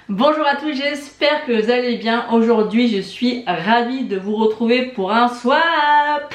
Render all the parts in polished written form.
Bonjour à tous, j'espère que vous allez bien. Aujourd'hui je suis ravie de vous retrouver pour un swap.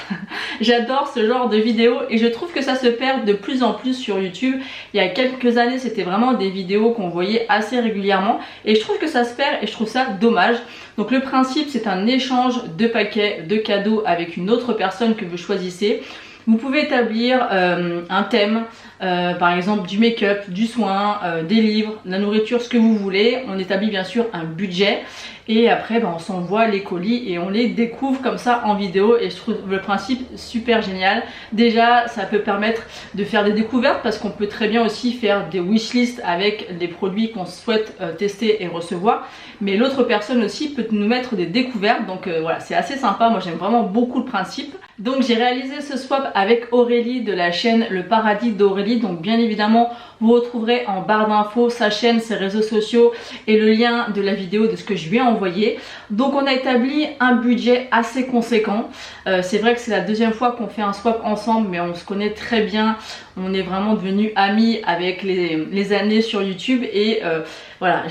J'adore ce genre de vidéos et je trouve que ça se perd de plus en plus sur YouTube. Il y a quelques années c'était vraiment des vidéos qu'on voyait assez régulièrement et je trouve que ça se perd et je trouve ça dommage. Donc le principe c'est un échange de paquets de cadeaux avec une autre personne que vous choisissez. Vous pouvez établir un thème, par exemple du make-up, du soin, des livres, de la nourriture, ce que vous voulez. On établit bien sûr un budget et après on s'envoie les colis et on les découvre comme ça en vidéo et je trouve le principe super génial. Déjà ça peut permettre de faire des découvertes parce qu'on peut très bien aussi faire des wishlists avec des produits qu'on souhaite tester et recevoir, mais l'autre personne aussi peut nous mettre des découvertes, donc voilà, c'est assez sympa. Moi j'aime vraiment beaucoup le principe. Donc j'ai réalisé ce swap avec Aurélie de la chaîne Le Paradis d'Aurélie. Donc bien évidemment vous retrouverez en barre d'infos sa chaîne, ses réseaux sociaux et le lien de la vidéo de ce que je lui ai envoyé. Donc on a établi un budget assez conséquent. C'est vrai que c'est la deuxième fois qu'on fait un swap ensemble, mais on se connaît très bien. On est vraiment devenus amis avec les années sur YouTube et voilà,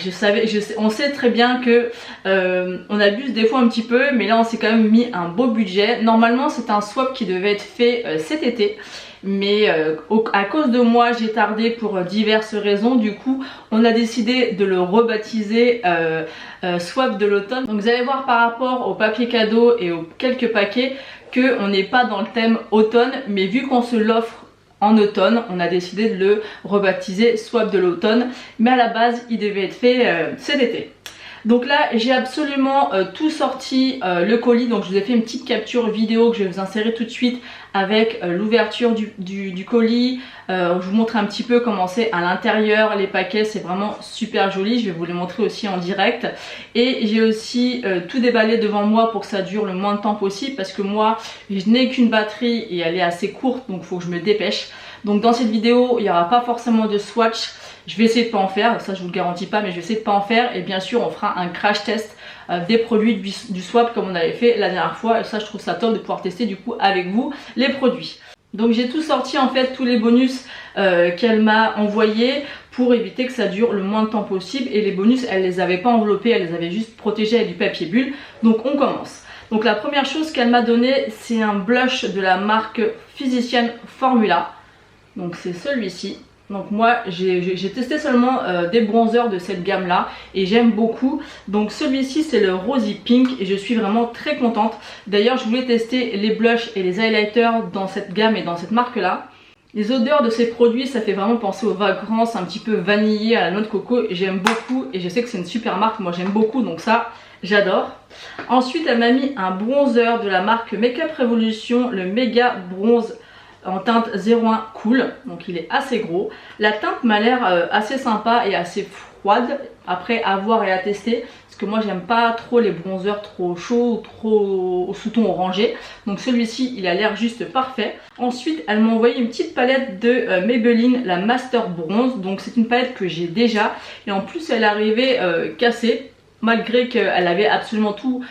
on sait très bien que on abuse des fois un petit peu, mais là on s'est quand même mis un beau budget. Normalement c'est un swap qui devait être fait cet été, mais à cause de moi j'ai tardé pour diverses raisons. Du coup on a décidé de le rebaptiser swap de l'automne. Donc vous allez voir par rapport au papier cadeau et aux quelques paquets que on n'est pas dans le thème automne, mais vu qu'on se l'offre en automne, on a décidé de le rebaptiser swap de l'automne, mais à la base il devait être fait cet été. Donc là j'ai absolument tout sorti le colis, donc je vous ai fait une petite capture vidéo que je vais vous insérer tout de suite avec l'ouverture du colis. Je vous montre un petit peu comment c'est à l'intérieur, les paquets, c'est vraiment super joli, je vais vous les montrer aussi en direct. Et j'ai aussi tout déballé devant moi pour que ça dure le moins de temps possible, parce que moi je n'ai qu'une batterie et elle est assez courte, donc il faut que je me dépêche. Donc dans cette vidéo il n'y aura pas forcément de swatch. Je vais essayer de pas en faire, ça je vous le garantis pas, mais je vais essayer de pas en faire. Et bien sûr on fera un crash test des produits du swap comme on avait fait la dernière fois. Et ça je trouve ça top de pouvoir tester du coup avec vous les produits. Donc j'ai tout sorti en fait, tous les bonus qu'elle m'a envoyés pour éviter que ça dure le moins de temps possible. Et les bonus elle les avait pas enveloppés, elle les avait juste protégés avec du papier bulle. Donc on commence. Donc la première chose qu'elle m'a donné c'est un blush de la marque Physician Formula. Donc c'est celui-ci. Donc moi j'ai testé seulement des bronzers de cette gamme là et j'aime beaucoup. Donc celui-ci c'est le Rosy Pink et je suis vraiment très contente. D'ailleurs je voulais tester les blushs et les highlighters dans cette gamme et dans cette marque là. Les odeurs de ces produits ça fait vraiment penser aux fragrances un petit peu vanillées, à la noix de coco. J'aime beaucoup et je sais que c'est une super marque, moi j'aime beaucoup, donc ça j'adore. Ensuite elle m'a mis un bronzer de la marque Makeup Revolution, le Méga Bronze en teinte 01 Cool, donc il est assez gros. La teinte m'a l'air assez sympa et assez froide, après à voir et à tester, parce que moi j'aime pas trop les bronzers trop chauds ou trop au sous-ton orangé. Donc celui-ci il a l'air juste parfait. Ensuite elle m'a envoyé une petite palette de Maybelline, la Master Bronze. Donc c'est une palette que j'ai déjà et en plus elle arrivait cassée, malgré qu'elle avait absolument tout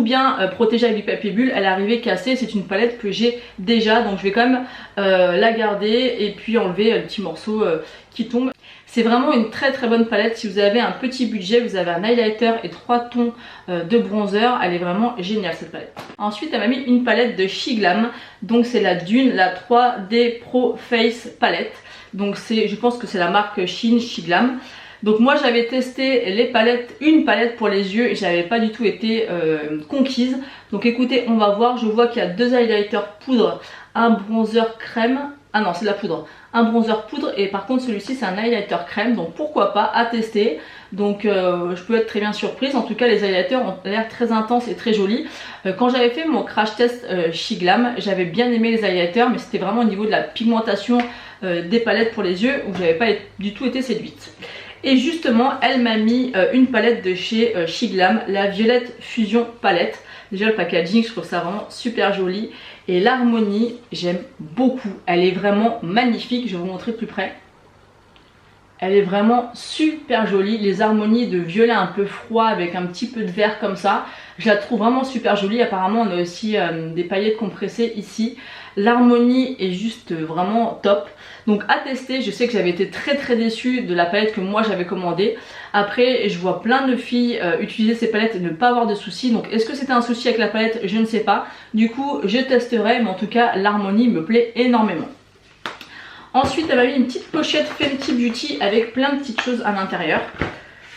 bien protégé avec du papier bulle. Elle est arrivée cassée, c'est une palette que j'ai déjà, donc je vais quand même la garder et puis enlever le petit morceau qui tombe. C'est vraiment une très très bonne palette. Si vous avez un petit budget, vous avez un highlighter et 3 tons de bronzer, elle est vraiment géniale cette palette. Ensuite elle m'a mis une palette de Shiglam, donc c'est la Dune, la 3D Pro Face palette. Donc je pense que c'est la marque Chine Shiglam. Donc moi j'avais testé les palettes, une palette pour les yeux et j'avais pas du tout été conquise. Donc écoutez, on va voir. Je vois qu'il y a 2 highlighters poudre, un bronzer crème. Ah non c'est de la poudre, un bronzer poudre et par contre celui-ci c'est un highlighter crème, donc pourquoi pas, à tester. Donc je peux être très bien surprise. En tout cas les highlighters ont l'air très intenses et très jolis. Quand j'avais fait mon crash test Shiglam, j'avais bien aimé les highlighters, mais c'était vraiment au niveau de la pigmentation des palettes pour les yeux où j'avais pas du tout été séduite. Et justement elle m'a mis une palette de chez Shiglam, la Violette Fusion palette. Déjà le packaging je trouve ça vraiment super joli. Et l'harmonie j'aime beaucoup, elle est vraiment magnifique, je vais vous montrer de plus près. Elle est vraiment super jolie, les harmonies de violet un peu froid avec un petit peu de vert comme ça. Je la trouve vraiment super jolie, apparemment on a aussi des paillettes compressées ici. L'harmonie est juste vraiment top. Donc à tester, je sais que j'avais été très déçue de la palette que moi j'avais commandée. Après je vois plein de filles utiliser ces palettes et ne pas avoir de soucis. Donc est-ce que c'était un souci avec la palette? Je ne sais pas. Du coup je testerai, mais en tout cas l'harmonie me plaît énormément. Ensuite elle m'a mis une petite pochette Fenty Beauty avec plein de petites choses à l'intérieur.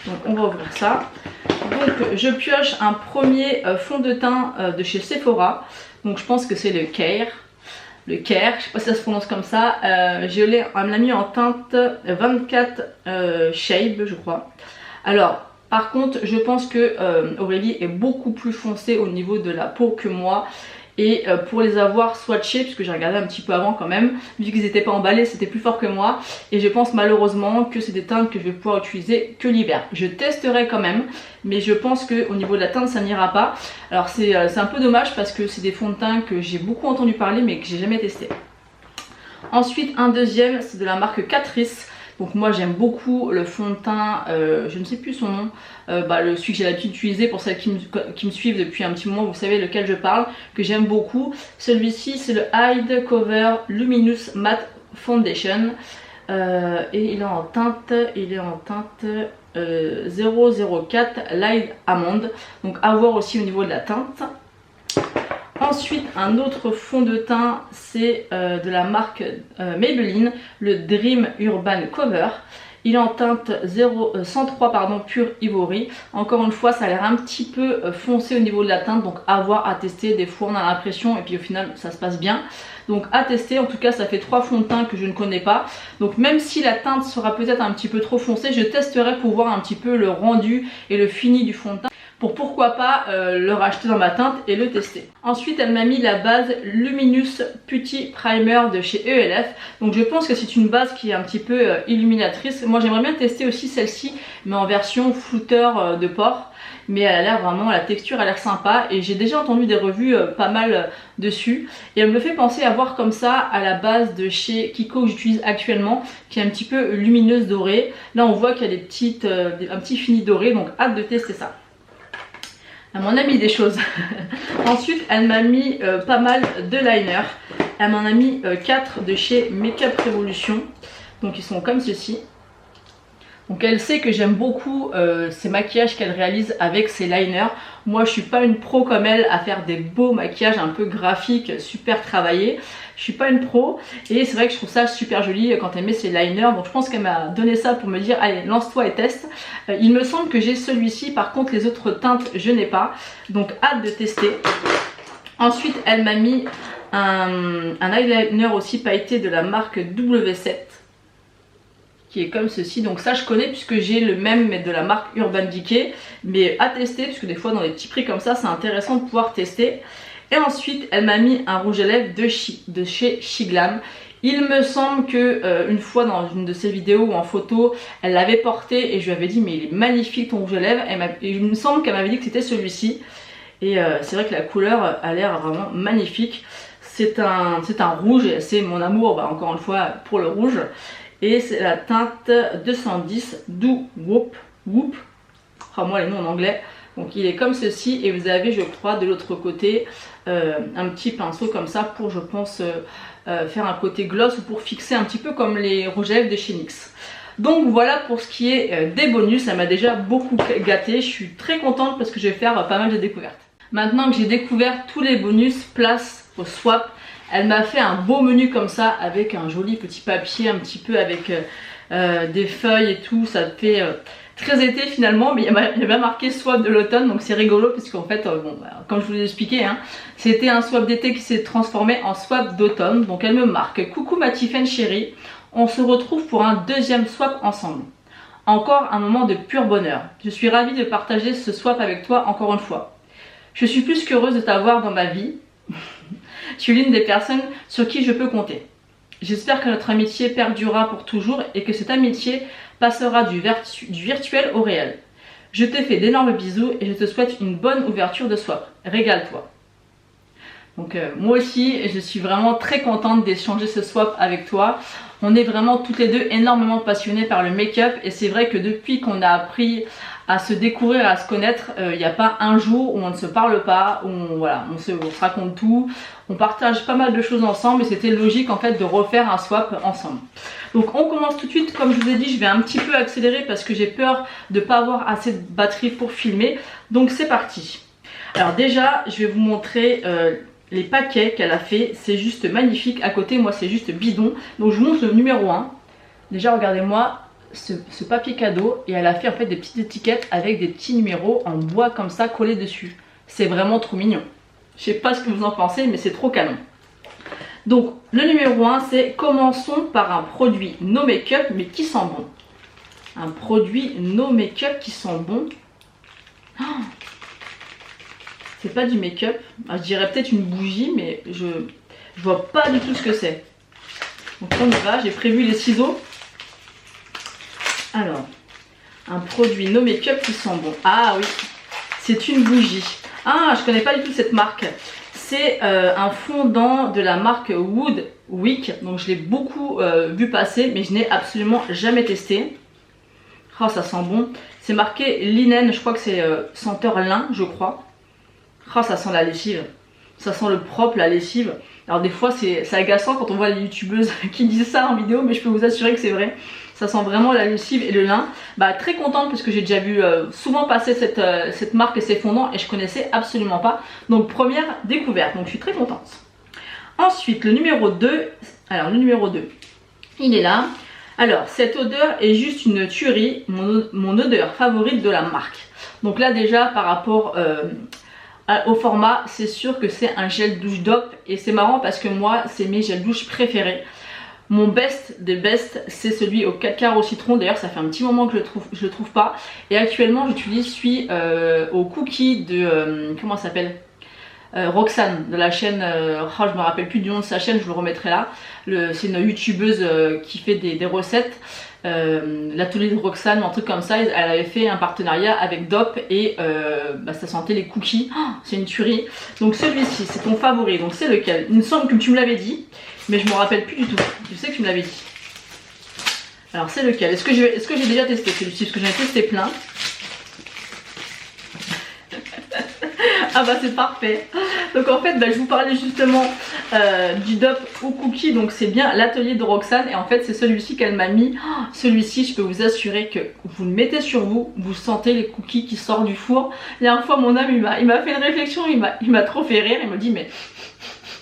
Donc on va ouvrir ça. Donc je pioche un premier fond de teint de chez Sephora. Donc je pense que c'est le Care. Le Care, je sais pas si ça se prononce comme ça. Elle me l'a mis en teinte 24 Shade, je crois. Alors, par contre, je pense que Aurélie est beaucoup plus foncée au niveau de la peau que moi. Et pour les avoir swatchés, puisque j'ai regardé un petit peu avant quand même, vu qu'ils n'étaient pas emballés, c'était plus fort que moi. Et je pense malheureusement que c'est des teintes que je vais pouvoir utiliser que l'hiver. Je testerai quand même, mais je pense qu'au niveau de la teinte ça n'ira pas. Alors c'est un peu dommage parce que c'est des fonds de teint que j'ai beaucoup entendu parler mais que j'ai jamais testé. Ensuite un deuxième, c'est de la marque Catrice. Donc moi j'aime beaucoup le fond de teint, je ne sais plus son nom, celui que j'ai l'habitude d'utiliser pour celles qui me suivent depuis un petit moment, vous savez lequel je parle, que j'aime beaucoup. Celui-ci c'est le Hide Cover Luminous Matte Foundation et il est en teinte 004 Light Almond, donc à voir aussi au niveau de la teinte. Ensuite un autre fond de teint, c'est de la marque Maybelline, le Dream Urban Cover. Il est en teinte 103 Pure Ivory. Encore une fois ça a l'air un petit peu foncé au niveau de la teinte, donc à voir, à tester. Des fois on a l'impression et puis au final ça se passe bien. Donc à tester, en tout cas ça fait 3 fonds de teint que je ne connais pas. Donc même si la teinte sera peut-être un petit peu trop foncée, je testerai pour voir un petit peu le rendu et le fini du fond de teint, pour pourquoi pas le racheter dans ma teinte et le tester. Ensuite elle m'a mis la base Luminous Putty Primer de chez ELF. Donc je pense que c'est une base qui est un petit peu illuminatrice. Moi j'aimerais bien tester aussi celle-ci, mais en version flouteur de pores. Mais elle a l'air vraiment, la texture a l'air sympa et j'ai déjà entendu des revues pas mal dessus. Et elle me fait penser à voir comme ça à la base de chez Kiko que j'utilise actuellement, qui est un petit peu lumineuse dorée. Là on voit qu'il y a un petit fini doré, donc hâte de tester ça. Elle m'en a mis des choses. Ensuite elle m'a mis pas mal de liners. Elle m'en a mis 4 de chez Makeup Revolution. Donc ils sont comme ceci. Donc elle sait que j'aime beaucoup ces maquillages qu'elle réalise avec ses liners. Moi je suis pas une pro comme elle à faire des beaux maquillages un peu graphiques, super travaillés. Je suis pas une pro et c'est vrai que je trouve ça super joli quand elle met ses liners. Donc je pense qu'elle m'a donné ça pour me dire allez lance-toi et teste. Il me semble que j'ai celui-ci, par contre les autres teintes je n'ai pas. Donc hâte de tester. Ensuite elle m'a mis un eyeliner aussi pailleté de la marque W7. Qui est comme ceci, donc ça je connais puisque j'ai le même mais de la marque Urban Decay, mais à tester puisque des fois dans des petits prix comme ça c'est intéressant de pouvoir tester. Et ensuite elle m'a mis un rouge à lèvres de chez Shiglam. Il me semble que une fois dans une de ses vidéos ou en photo elle l'avait porté et je lui avais dit mais il est magnifique ton rouge à lèvres, et il me semble qu'elle m'avait dit que c'était celui-ci et c'est vrai que la couleur a l'air vraiment magnifique. C'est un rouge et c'est mon amour encore une fois pour le rouge. Et c'est la teinte 210 Do Whoop. Oh, moi les noms en anglais. Donc il est comme ceci et vous avez je crois de l'autre côté un petit pinceau comme ça pour je pense faire un côté gloss ou pour fixer un petit peu comme les rouges à lèvres de chez NYX. Donc voilà pour ce qui est des bonus, ça m'a déjà beaucoup gâté. Je suis très contente parce que je vais faire pas mal de découvertes. Maintenant que j'ai découvert tous les bonus, place au swap. Elle m'a fait un beau menu comme ça avec un joli petit papier un petit peu avec des feuilles et tout. Ça fait très été finalement, mais il y a bien marqué swap de l'automne, donc c'est rigolo parce qu'en fait, comme je vous l'ai expliqué, hein, c'était un swap d'été qui s'est transformé en swap d'automne. Donc elle me marque coucou ma Tiffen chérie, on se retrouve pour un deuxième swap ensemble. Encore un moment de pur bonheur. Je suis ravie de partager ce swap avec toi encore une fois. Je suis plus qu'heureuse de t'avoir dans ma vie. Tu es l'une des personnes sur qui je peux compter. J'espère que notre amitié perdurera pour toujours et que cette amitié passera du virtuel au réel. Je te fais d'énormes bisous et je te souhaite une bonne ouverture de swap. Régale-toi. Donc moi aussi, je suis vraiment très contente d'échanger ce swap avec toi. On est vraiment toutes les deux énormément passionnées par le make-up et c'est vrai que depuis qu'on a appris à se découvrir, à se connaître. Il n'y a pas un jour où on ne se parle pas, où on se raconte tout, on partage pas mal de choses ensemble et c'était logique en fait de refaire un swap ensemble. Donc on commence tout de suite, comme je vous ai dit, je vais un petit peu accélérer parce que j'ai peur de ne pas avoir assez de batterie pour filmer. Donc c'est parti. Alors déjà, je vais vous montrer les paquets qu'elle a fait, c'est juste magnifique. À côté, moi c'est juste bidon. Donc je vous montre le numéro 1. Déjà regardez-moi ce papier cadeau et elle a fait en fait des petites étiquettes avec des petits numéros en bois comme ça collés dessus. C'est vraiment trop mignon. Je sais pas ce que vous en pensez mais c'est trop canon. Donc le numéro 1 c'est commençons par un produit No Make-up mais qui sent bon. Un produit No Make-up qui sent bon. Oh, c'est pas du make-up. Ah, je dirais peut-être une bougie mais je vois pas du tout ce que c'est. Donc on y va, j'ai prévu les ciseaux. Alors, un produit No Make-up qui sent bon. Ah oui, c'est une bougie. Ah, je connais pas du tout cette marque. C'est un fondant de la marque Wood Wick. Donc je l'ai beaucoup vu passer, mais je n'ai absolument jamais testé. Oh, ça sent bon. C'est marqué linen, je crois que c'est senteur lin, je crois. Oh, ça sent la lessive. Ça sent le propre, la lessive. Alors des fois c'est agaçant quand on voit les youtubeuses qui disent ça en vidéo, mais je peux vous assurer que c'est vrai. Ça sent vraiment la lessive et le lin. Bah très contente parce que j'ai déjà vu souvent passer cette marque et ses fondants et je connaissais absolument pas. Donc première découverte, donc je suis très contente. Ensuite le numéro 2, alors le numéro 2, il est là. Alors cette odeur est juste une tuerie, mon odeur favorite de la marque. Donc là déjà par rapport au format, c'est sûr que c'est un gel douche DOP et c'est marrant parce que moi c'est mes gels douche préférés. Mon best des best c'est celui au 4 quarts au citron, d'ailleurs ça fait un petit moment que je le trouve pas et actuellement j'utilise celui au cookie de comment ça s'appelle, Roxane de la chaîne, oh, je me rappelle plus du nom de sa chaîne, je vous le remettrai là. C'est une youtubeuse qui fait des recettes. L'atelier de Roxane, un truc comme ça, elle avait fait un partenariat avec DOP et ça sentait les cookies. Oh, c'est une tuerie. Donc celui-ci c'est ton favori, donc c'est lequel? Il me semble que tu me l'avais dit mais je me rappelle plus du tout. Je sais que tu me l'avais dit. Alors c'est lequel? Est-ce que j'ai déjà testé celui-ci? Parce que j'en ai testé plein. Ah bah c'est parfait. Donc en fait je vous parlais justement du DOP au cookie. Donc c'est bien l'atelier de Roxane. Et en fait c'est celui-ci qu'elle m'a mis. Oh, celui-ci je peux vous assurer que vous le mettez sur vous, vous sentez les cookies qui sortent du four. La dernière fois mon homme il m'a fait une réflexion, il m'a trop fait rire. Il m'a dit mais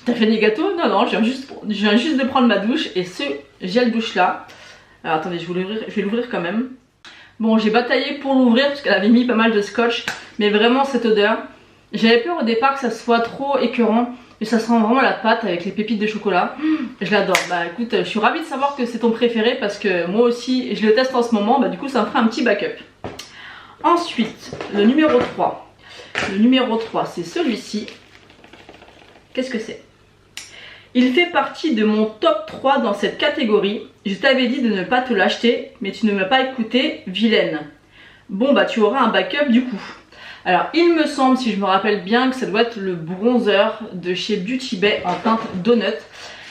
t'as fait des gâteaux? Non non, je viens juste de prendre ma douche. Et ce gel douche là, alors attendez je vais l'ouvrir quand même. Bon j'ai bataillé pour l'ouvrir parce qu'elle avait mis pas mal de scotch. Mais vraiment cette odeur, j'avais peur au départ que ça soit trop écœurant, mais ça sent vraiment la pâte avec les pépites de chocolat. Je l'adore. Bah écoute, je suis ravie de savoir que c'est ton préféré parce que moi aussi je le teste en ce moment, bah du coup ça me fera un petit backup. Ensuite, le numéro 3. Le numéro 3 c'est celui-ci. Qu'est-ce que c'est? Il fait partie de mon top 3 dans cette catégorie. Je t'avais dit de ne pas te l'acheter, mais tu ne m'as pas écouté, vilaine. Bon bah tu auras un backup du coup. Alors il me semble, si je me rappelle bien, que ça doit être le bronzer de chez Beauty Bay en teinte Donut.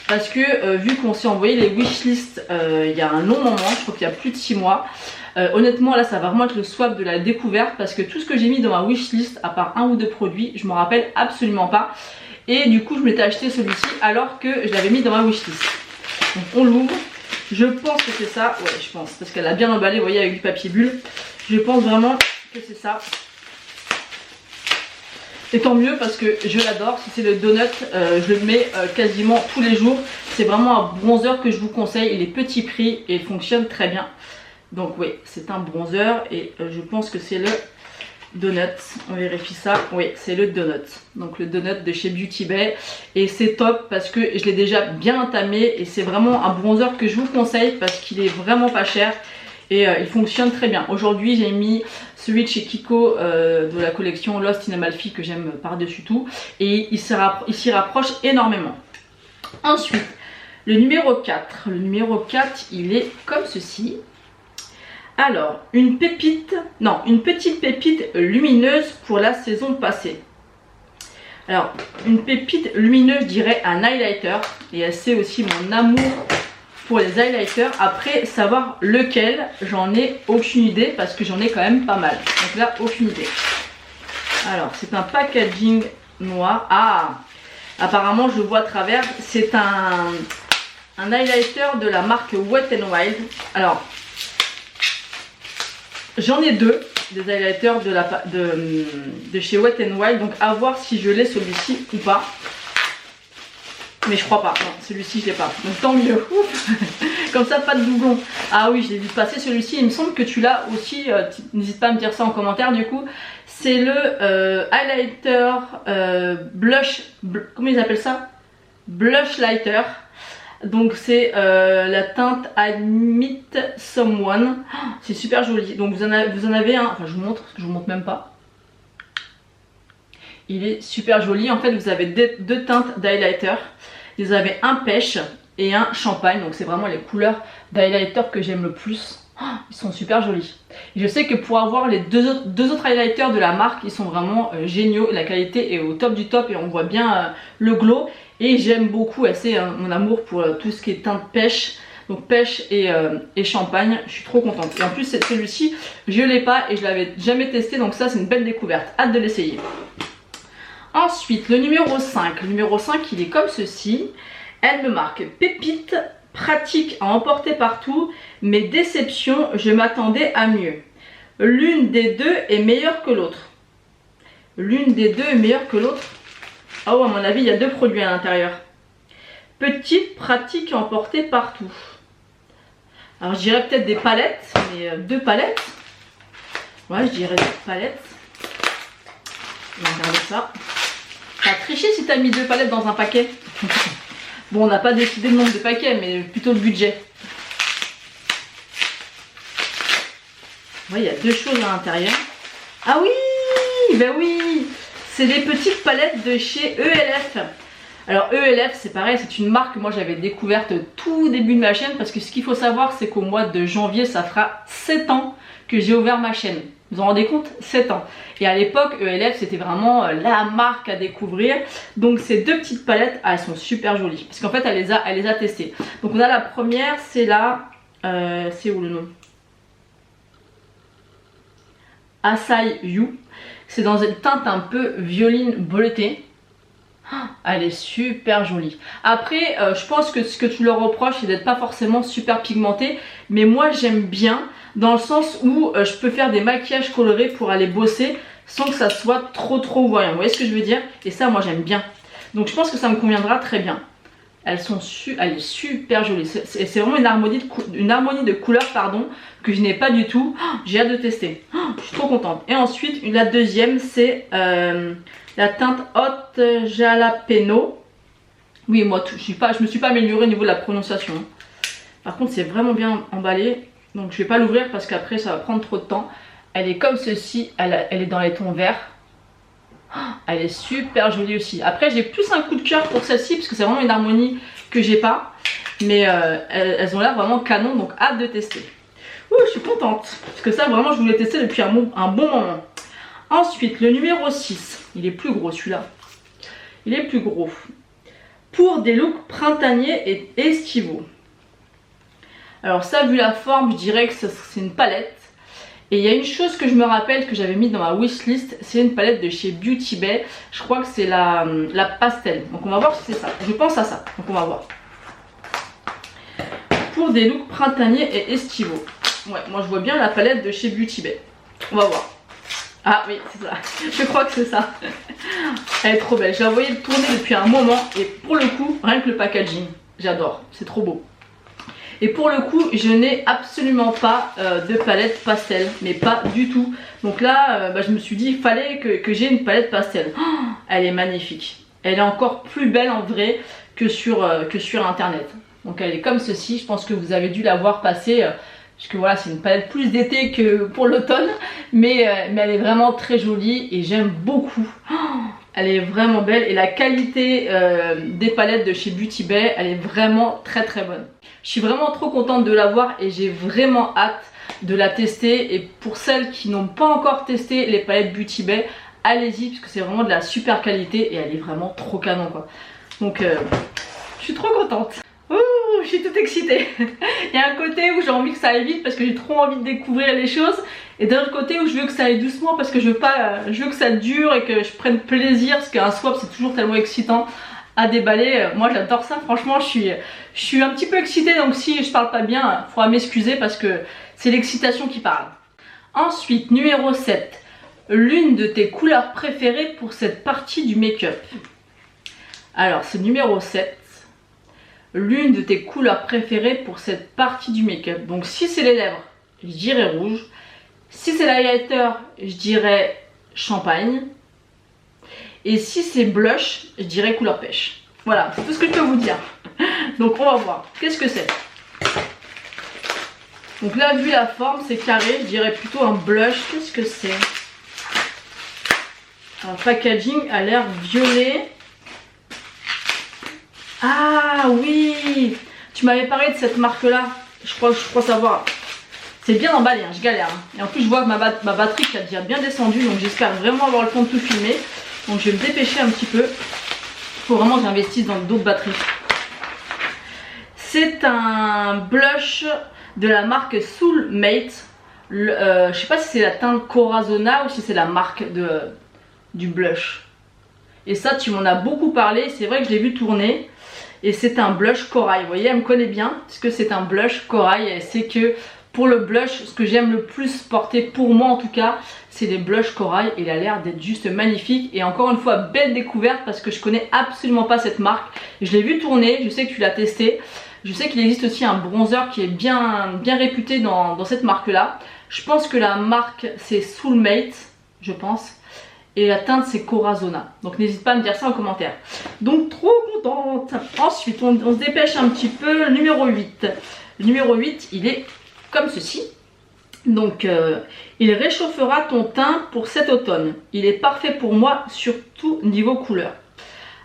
Parce que vu qu'on s'est envoyé les wishlists il y a un long moment, je crois qu'il y a plus de 6 mois. Honnêtement là ça va vraiment être le swap de la découverte. Parce que tout ce que j'ai mis dans ma wishlist, à part 1 ou 2 produits, je me rappelle absolument pas. Et du coup je m'étais acheté celui-ci alors que je l'avais mis dans ma wishlist. Donc on l'ouvre. Je pense que c'est ça. Ouais je pense. Parce qu'elle a bien emballé, vous voyez, avec du papier bulle. Je pense vraiment que c'est ça. Et tant mieux parce que je l'adore. Si c'est le donut, je le mets quasiment tous les jours. C'est vraiment un bronzer que je vous conseille. Il est petit prix et il fonctionne très bien. Donc oui, c'est un bronzer et je pense que c'est le donut. On vérifie ça. Oui, c'est le donut. Donc le donut de chez Beauty Bay. Et c'est top parce que je l'ai déjà bien entamé. Et c'est vraiment un bronzer que je vous conseille parce qu'il est vraiment pas cher. Et il fonctionne très bien. Aujourd'hui j'ai mis celui de chez Kiko de la collection Lost in Amalfi que j'aime par-dessus tout. Et il s'y rapproche énormément. Ensuite, le numéro 4. Le numéro 4 il est comme ceci. Alors, une petite pépite lumineuse pour la saison passée. Alors, une pépite lumineuse, je dirais un highlighter. Et c'est aussi mon amour pour les highlighters. Après, savoir lequel, j'en ai aucune idée parce que j'en ai quand même pas mal. Donc celui-là, aucune idée. Alors, c'est un packaging noir. Ah, apparemment, je le vois à travers. C'est un highlighter de la marque Wet n Wild. Alors, j'en ai deux, des highlighters de chez Wet n Wild. Donc, à voir si je l'ai celui-ci ou pas. Mais je crois pas, non, celui-ci je l'ai pas, donc tant mieux. Comme ça, pas de doublon. Ah oui, je l'ai vu passer celui-ci, il me semble que tu l'as aussi, n'hésite pas à me dire ça en commentaire du coup. C'est le highlighter blush, comment ils appellent ça? Blush lighter. Donc c'est la teinte I Meet Someone. Oh, c'est super joli, donc vous en avez un, enfin je vous montre, parce que je vous montre même pas. Il est super joli, en fait vous avez deux teintes d'highlighter. Vous avez un pêche et un champagne, donc c'est vraiment les couleurs d'highlighter que j'aime le plus. Oh, ils sont super jolis. Et je sais que pour avoir les deux autres highlighters de la marque, ils sont vraiment géniaux. La qualité est au top du top et on voit bien le glow. Et j'aime beaucoup, c'est mon amour pour tout ce qui est teinte pêche. Donc pêche et champagne, je suis trop contente. Et en plus celui-ci, je ne l'ai pas et je l'avais jamais testé, donc ça c'est une belle découverte. Hâte de l'essayer. Ensuite, le numéro 5. Le numéro 5, il est comme ceci. Elle me marque pépite, pratique à emporter partout, mais déception, je m'attendais à mieux. L'une des deux est meilleure que l'autre. L'une des deux est meilleure que l'autre. Ah ouais, à mon avis, il y a deux produits à l'intérieur. Petite, pratique à emporter partout. Alors, je dirais peut-être des palettes, mais deux palettes. Ouais, je dirais des palettes. On va regarder ça. T'as triché si t'as mis deux palettes dans un paquet. Bon, on n'a pas décidé le nombre de paquets, mais plutôt le budget. Ouais, il y a deux choses à l'intérieur. Ah oui, ben oui, c'est des petites palettes de chez ELF. Alors ELF, c'est pareil, c'est une marque que moi j'avais découverte tout début de ma chaîne, parce que ce qu'il faut savoir, c'est qu'au mois de janvier, ça fera 7 ans que j'ai ouvert ma chaîne. Vous vous rendez compte? 7 ans. Et à l'époque, ELF, c'était vraiment la marque à découvrir. Donc ces deux petites palettes, ah, elles sont super jolies. Parce qu'en fait, elle les a testées. Donc on a la première, c'est la... c'est où le nom? Acai You. C'est dans une teinte un peu violine bleutée. Elle est super jolie. Après, je pense que ce que tu leur reproches, c'est d'être pas forcément super pigmentée. Mais moi, j'aime bien dans le sens où je peux faire des maquillages colorés pour aller bosser sans que ça soit trop voyant. Vous voyez ce que je veux dire? Et ça, moi, j'aime bien. Donc, je pense que ça me conviendra très bien. Elle est super jolie. C'est vraiment une harmonie de couleurs, pardon, que je n'ai pas du tout. Oh, j'ai hâte de tester. Oh, je suis trop contente. Et ensuite, la deuxième, c'est... la teinte Hot Jalapeno. Oui, moi, je me suis pas améliorée au niveau de la prononciation. Par contre, c'est vraiment bien emballé. Donc, je vais pas l'ouvrir parce qu'après, ça va prendre trop de temps. Elle est comme ceci. Elle est dans les tons verts. Elle est super jolie aussi. Après, j'ai plus un coup de cœur pour celle-ci parce que c'est vraiment une harmonie que j'ai pas. Mais elles ont l'air vraiment canon. Donc, hâte de tester. Ouh, je suis contente. Parce que ça, vraiment, je voulais tester depuis un bon moment. Ensuite, le numéro 6. Il est plus gros celui-là. Il est plus gros. Pour des looks printaniers et estivaux. Alors ça, vu la forme, je dirais que c'est une palette. Et il y a une chose que je me rappelle que j'avais mis dans ma wishlist. C'est une palette de chez Beauty Bay. Je crois que c'est la pastel. Donc on va voir si c'est ça. Je pense à ça. Donc on va voir. Pour des looks printaniers et estivaux. Ouais, moi je vois bien la palette de chez Beauty Bay. On va voir. Ah oui, c'est ça. Je crois que c'est ça. Elle est trop belle. Je l'ai envoyée tourner depuis un moment. Et pour le coup, rien que le packaging, j'adore. C'est trop beau. Et pour le coup, je n'ai absolument pas de palette pastel. Mais pas du tout. Donc là, je me suis dit, il fallait que j'ai une palette pastel. Oh, elle est magnifique. Elle est encore plus belle en vrai que sur internet. Donc elle est comme ceci. Je pense que vous avez dû la voir passer... parce que voilà, c'est une palette plus d'été que pour l'automne, mais elle est vraiment très jolie et j'aime beaucoup. Oh, elle est vraiment belle et la qualité des palettes de chez Beauty Bay, elle est vraiment très bonne. Je suis vraiment trop contente de l'avoir et j'ai vraiment hâte de la tester. Et pour celles qui n'ont pas encore testé les palettes Beauty Bay, allez-y parce que c'est vraiment de la super qualité et elle est vraiment trop canon quoi. Donc je suis trop contente. Ouh, je suis toute excitée. Il y a un côté où j'ai envie que ça aille vite parce que j'ai trop envie de découvrir les choses. Et d'un autre côté où je veux que ça aille doucement parce que je veux que ça dure et que je prenne plaisir, parce qu'un swap c'est toujours tellement excitant à déballer. Moi j'adore ça, franchement je suis un petit peu excitée, donc si je parle pas bien, il faudra m'excuser parce que c'est l'excitation qui parle. Ensuite, numéro 7, l'une de tes couleurs préférées pour cette partie du make-up. Alors c'est numéro 7, l'une de tes couleurs préférées pour cette partie du make-up. Donc si c'est les lèvres, je dirais rouge. Si c'est l'highlighter, je dirais champagne. Et si c'est blush, je dirais couleur pêche. Voilà, c'est tout ce que je peux vous dire. Donc on va voir. Qu'est-ce que c'est? Donc là, vu la forme, c'est carré. Je dirais plutôt un blush. Qu'est-ce que c'est? Un packaging a l'air violet. Ah oui! Tu m'avais parlé de cette marque-là. Je crois savoir. C'est bien emballé, hein, je galère. Hein. Et en plus, je vois que ma batterie qui a déjà bien descendu. Donc j'espère vraiment avoir le temps de tout filmer. Donc je vais me dépêcher un petit peu. Il faut vraiment que j'investisse dans d'autres batteries. C'est un blush de la marque Soulmate. Je sais pas si c'est la teinte Corazona ou si c'est la marque du blush. Et ça, tu m'en as beaucoup parlé. C'est vrai que je l'ai vu tourner. Et c'est un blush corail. Vous voyez, elle me connaît bien. Parce que c'est un blush corail. Et c'est que pour le blush, ce que j'aime le plus porter, pour moi en tout cas, c'est des blushs corail. Et il a l'air d'être juste magnifique. Et encore une fois, belle découverte parce que je connais absolument pas cette marque. Je l'ai vu tourner. Je sais que tu l'as testé. Je sais qu'il existe aussi un bronzer qui est bien réputé dans cette marque-là. Je pense que la marque, c'est Soulmate, je pense. Et la teinte c'est Corazona. Donc n'hésite pas à me dire ça en commentaire. Donc trop contente. Ensuite on se dépêche un petit peu. Le numéro 8. Le numéro 8 il est comme ceci. Donc il réchauffera ton teint pour cet automne. Il est parfait pour moi surtout niveau couleur.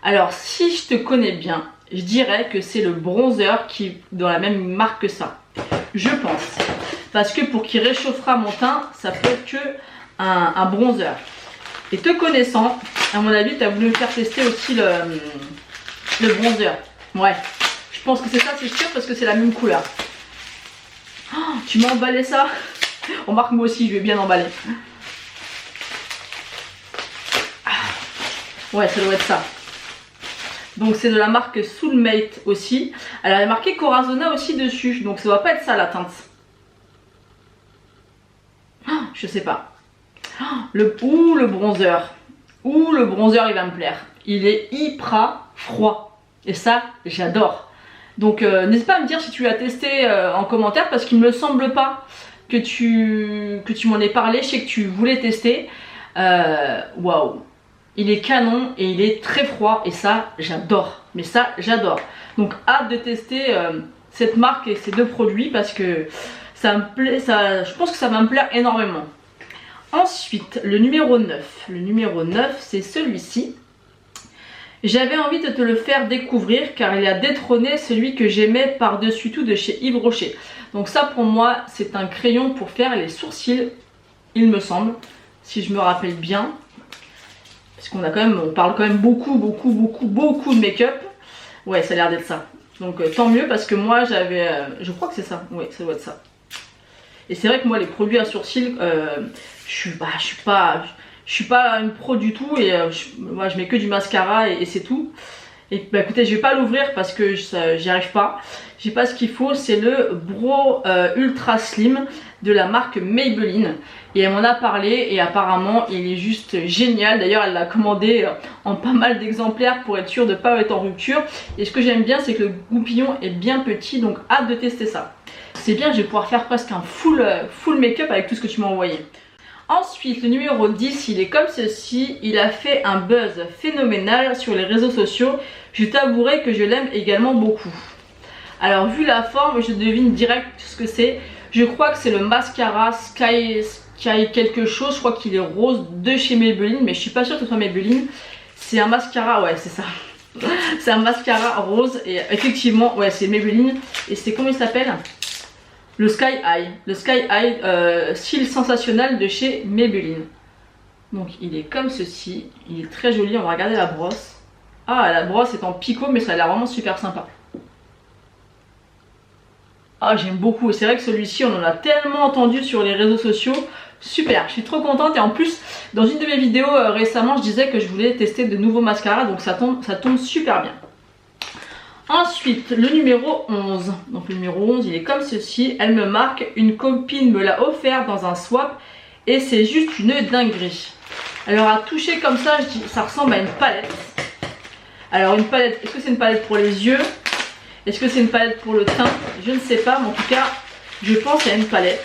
Alors si je te connais bien, je dirais que c'est le bronzer qui est dans la même marque que ça. Je pense. Parce que pour qu'il réchauffera mon teint, ça peut être que un bronzer. Et te connaissant, à mon avis, tu as voulu me faire tester aussi le bronzer. Ouais, je pense que c'est ça, c'est sûr, parce que c'est la même couleur. Oh, tu m'as emballé ça? Remarque, moi aussi, je vais bien emballer. Ouais, ça doit être ça. Donc c'est de la marque Soulmate aussi. Elle avait marqué Corazona aussi dessus, donc ça doit pas être ça la teinte. Oh, je sais pas. Le bronzer. Le bronzer il va me plaire. Il est hyper froid. Et ça, j'adore. Donc n'hésite pas à me dire si tu l'as testé en commentaire parce qu'il me semble pas que tu m'en aies parlé. Je sais que tu voulais tester. Waouh. Il est canon et il est très froid. Et ça, j'adore. Mais ça, j'adore. Donc hâte de tester cette marque et ces deux produits parce que ça me plaît. Je pense que ça va me plaire énormément. Ensuite, le numéro 9. Le numéro 9, c'est celui-ci. J'avais envie de te le faire découvrir car il a détrôné celui que j'aimais par-dessus tout de chez Yves Rocher. Donc ça pour moi, c'est un crayon pour faire les sourcils, il me semble, si je me rappelle bien. Parce qu'on parle quand même beaucoup de make-up. Ouais, ça a l'air d'être ça. Donc tant mieux parce que moi je crois que c'est ça. Oui, ça doit être ça. Et c'est vrai que moi les produits à sourcils, je suis pas une pro du tout et moi je mets que du mascara et c'est tout. Et bah écoutez, je vais pas l'ouvrir parce que j'y arrive pas. J'ai pas ce qu'il faut, c'est le Brow Ultra Slim de la marque Maybelline. Et elle m'en a parlé et apparemment il est juste génial. D'ailleurs elle l'a commandé en pas mal d'exemplaires pour être sûre de ne pas être en rupture. Et ce que j'aime bien c'est que le goupillon est bien petit, donc hâte de tester ça. C'est bien, je vais pouvoir faire presque un full make-up avec tout ce que tu m'as envoyé. Ensuite, le numéro 10, il est comme ceci. Il a fait un buzz phénoménal sur les réseaux sociaux. Je t'avouerai que je l'aime également beaucoup. Alors, vu la forme, je devine direct ce que c'est. Je crois que c'est le mascara Sky quelque chose. Je crois qu'il est rose de chez Maybelline, mais je suis pas sûre que ce soit Maybelline. C'est un mascara, ouais, c'est ça. C'est un mascara rose et effectivement, ouais, c'est Maybelline. Et c'est comment il s'appelle ? Le Sky High. Le Sky High style sensationnel de chez Maybelline. Donc il est comme ceci. Il est très joli. On va regarder la brosse. Ah, la brosse est en picot, mais ça a l'air vraiment super sympa. Ah, j'aime beaucoup. Et c'est vrai que celui-ci, on en a tellement entendu sur les réseaux sociaux super, je suis trop contente. Et en plus, dans une de mes vidéos récemment, je disais que je voulais tester de nouveaux mascaras, donc ça tombe super bien. Ensuite, le numéro 11. Donc le numéro 11, il est comme ceci. Elle me marque, une copine me l'a offert dans un swap et c'est juste une dinguerie. Alors à toucher comme ça, je dis, ça ressemble à une palette. Alors une palette, est-ce que c'est une palette pour les yeux? Est-ce que c'est une palette pour le teint? Je ne sais pas, mais en tout cas, je pense à une palette.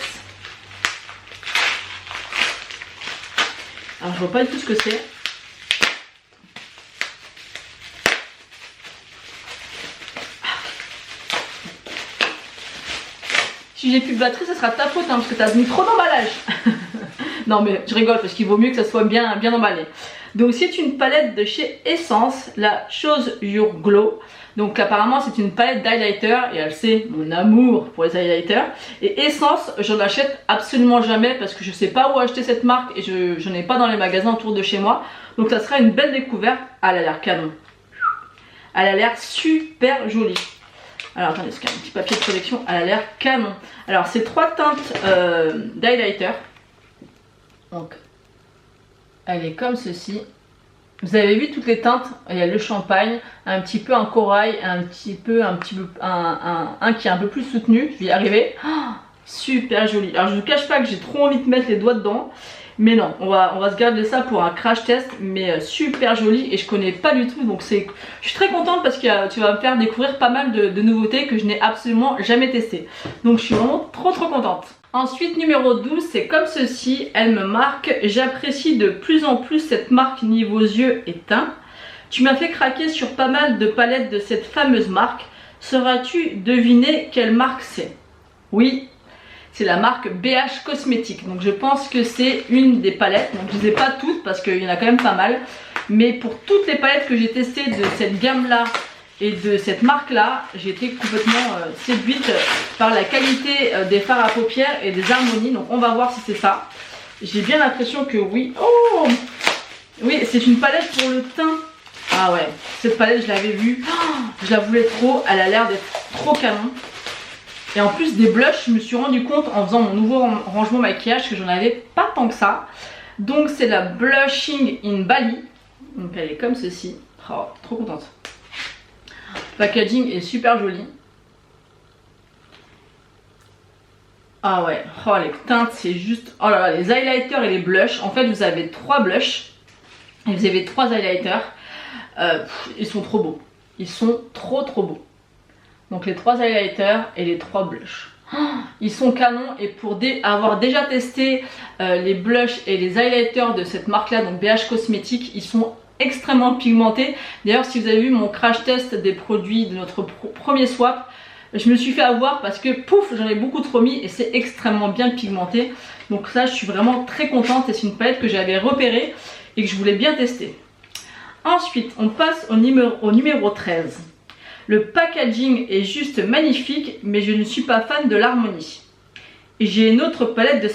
Alors je vois pas du tout ce que c'est. Si j'ai plus de batterie, ça sera ta faute, hein, parce que tu as mis trop d'emballage. Non mais je rigole parce qu'il vaut mieux que ça soit bien emballé. Donc c'est une palette de chez Essence, la Chose Your Glow. Donc apparemment c'est une palette d'highlighter et elle sait mon amour pour les highlighters. Et Essence, j'en achète absolument jamais parce que je sais pas où acheter cette marque et je n'ai pas dans les magasins autour de chez moi. Donc ça sera une belle découverte. Elle a l'air canon. Elle a l'air super jolie. Alors attendez, c'est un petit papier de collection, elle a l'air canon. Alors c'est 3 teintes d'highlighter. Donc elle est comme ceci. Vous avez vu toutes les teintes, il y a le champagne, un petit peu un corail, un qui est un peu plus soutenu, je vais y arriver. Oh, super joli. Alors je ne vous cache pas que j'ai trop envie de mettre les doigts dedans. Mais non, on va se garder ça pour un crash test, mais super joli et je connais pas du tout, donc je suis très contente parce que tu vas me faire découvrir pas mal de nouveautés que je n'ai absolument jamais testées. Donc je suis vraiment trop contente. Ensuite numéro 12, c'est comme ceci, elle me marque, j'apprécie de plus en plus cette marque niveau yeux et teint. Tu m'as fait craquer sur pas mal de palettes de cette fameuse marque, sauras-tu deviner quelle marque c'est? Oui. C'est la marque BH Cosmétiques. Donc je pense que c'est une des palettes. Donc je ne les ai pas toutes parce qu'il y en a quand même pas mal. Mais pour toutes les palettes que j'ai testées de cette gamme là et de cette marque là, j'ai été complètement séduite par la qualité des fards à paupières et des harmonies. Donc on va voir si c'est ça. J'ai bien l'impression que oui. Oh oui, c'est une palette pour le teint. Ah ouais, cette palette je l'avais vue. Oh, je la voulais trop. Elle a l'air d'être trop canon. Et en plus des blushs, je me suis rendu compte en faisant mon nouveau rangement maquillage que j'en avais pas tant que ça. Donc c'est la Blushing in Bali. Donc elle est comme ceci. Oh, trop contente. Le packaging est super joli. Ah ouais, oh les teintes c'est juste... Oh là là, les highlighters et les blushs. En fait vous avez 3 blushs et vous avez 3 highlighters. Ils sont trop beaux. Ils sont trop beaux. Donc les 3 highlighters et les 3 blushs. Oh, ils sont canons et pour avoir déjà testé les blushs et les highlighters de cette marque là, donc BH Cosmétiques, ils sont extrêmement pigmentés. D'ailleurs si vous avez vu mon crash test des produits de notre premier swap, je me suis fait avoir parce que pouf, j'en ai beaucoup trop mis et c'est extrêmement bien pigmenté. Donc là je suis vraiment très contente et c'est une palette que j'avais repérée et que je voulais bien tester. Ensuite on passe au numéro 13. Le packaging est juste magnifique, mais je ne suis pas fan de l'harmonie. Et j'ai une autre palette de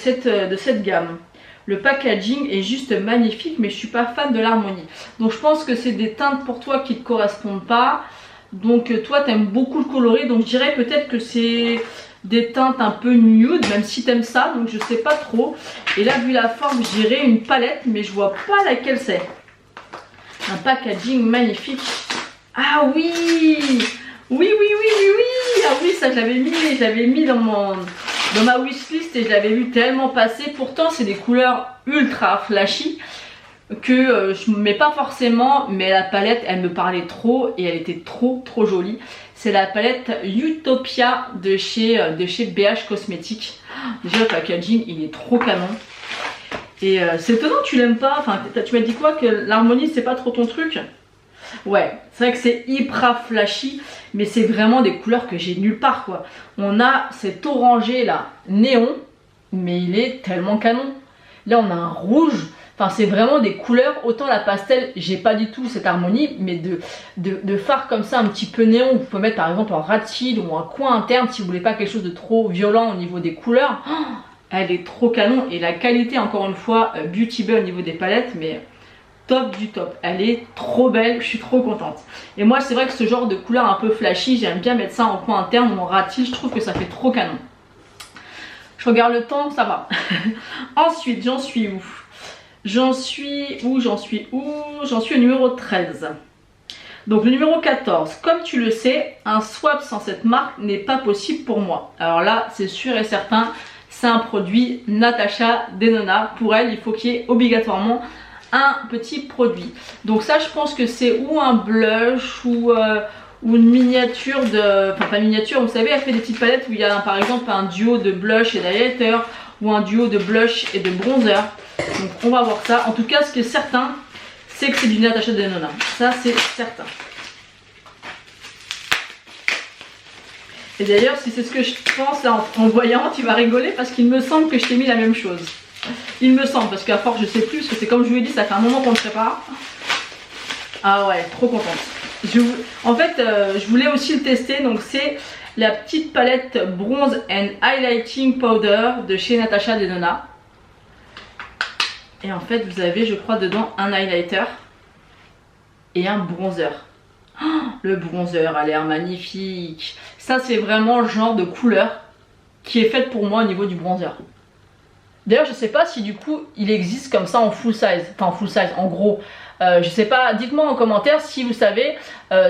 cette gamme. Le packaging est juste magnifique, mais je ne suis pas fan de l'harmonie. Donc je pense que c'est des teintes pour toi qui ne te correspondent pas. Donc toi tu aimes beaucoup le coloré, donc je dirais peut-être que c'est des teintes un peu nude, même si tu aimes ça, donc je sais pas trop. Et là vu la forme, je dirais une palette, mais je vois pas laquelle c'est. Un packaging magnifique. Ah oui, oui, ah oui, ça je l'avais mis dans ma wishlist et je l'avais vu tellement passer. Pourtant c'est des couleurs ultra flashy que je ne mets pas forcément, mais la palette elle me parlait trop et elle était trop jolie. C'est la palette Utopia de chez BH Cosmétiques. Déjà le packaging il est trop canon. Et c'est étonnant que tu l'aimes pas, enfin tu m'as dit quoi, que l'harmonie c'est pas trop ton truc? Ouais, c'est vrai que c'est hyper flashy, mais c'est vraiment des couleurs que j'ai nulle part quoi. On a cet orangé là, néon, mais il est tellement canon. Là on a un rouge, enfin c'est vraiment des couleurs, autant la pastel, j'ai pas du tout cette harmonie, mais de fard comme ça, un petit peu néon, vous pouvez mettre par exemple en ras de cils ou un coin interne si vous voulez pas quelque chose de trop violent au niveau des couleurs. Oh, elle est trop canon et la qualité encore une fois, Beauty Bay au niveau des palettes, mais... top du top, elle est trop belle, je suis trop contente. Et moi c'est vrai que ce genre de couleur un peu flashy, j'aime bien mettre ça en coin interne ou en ras de cils, je trouve que ça fait trop canon. Je regarde le temps, ça va. Ensuite, j'en suis où? J'en suis au numéro 13. Donc le numéro 14, comme tu le sais, un swap sans cette marque n'est pas possible pour moi. Alors là, c'est sûr et certain, c'est un produit Natasha Denona. Pour elle, il faut qu'il y ait obligatoirement un petit produit. Donc ça, je pense que c'est ou un blush ou une miniature de... Enfin, pas miniature, vous savez, elle fait des petites palettes où il y a par exemple un duo de blush et d'highlighter ou un duo de blush et de bronzer. Donc on va voir ça. En tout cas, ce qui est certain, c'est que c'est du Natasha Denona. Ça, c'est certain. Et d'ailleurs, si c'est ce que je pense là, en voyant, tu vas rigoler parce qu'il me semble que je t'ai mis la même chose. Il me semble, parce qu'à force, je sais plus, parce que c'est comme je vous l'ai dit, ça fait un moment qu'on le prépare. Ah ouais, trop contente. En fait, je voulais aussi le tester, donc c'est la petite palette Bronze and Highlighting Powder de chez Natasha Denona. Et en fait, vous avez, je crois, dedans un highlighter et un bronzer. Oh, le bronzer a l'air magnifique. Ça, c'est vraiment le genre de couleur qui est faite pour moi au niveau du bronzer. D'ailleurs, je sais pas si du coup, il existe comme ça en full size. Enfin, en full size, en gros. Je sais pas, dites-moi en commentaire si vous savez,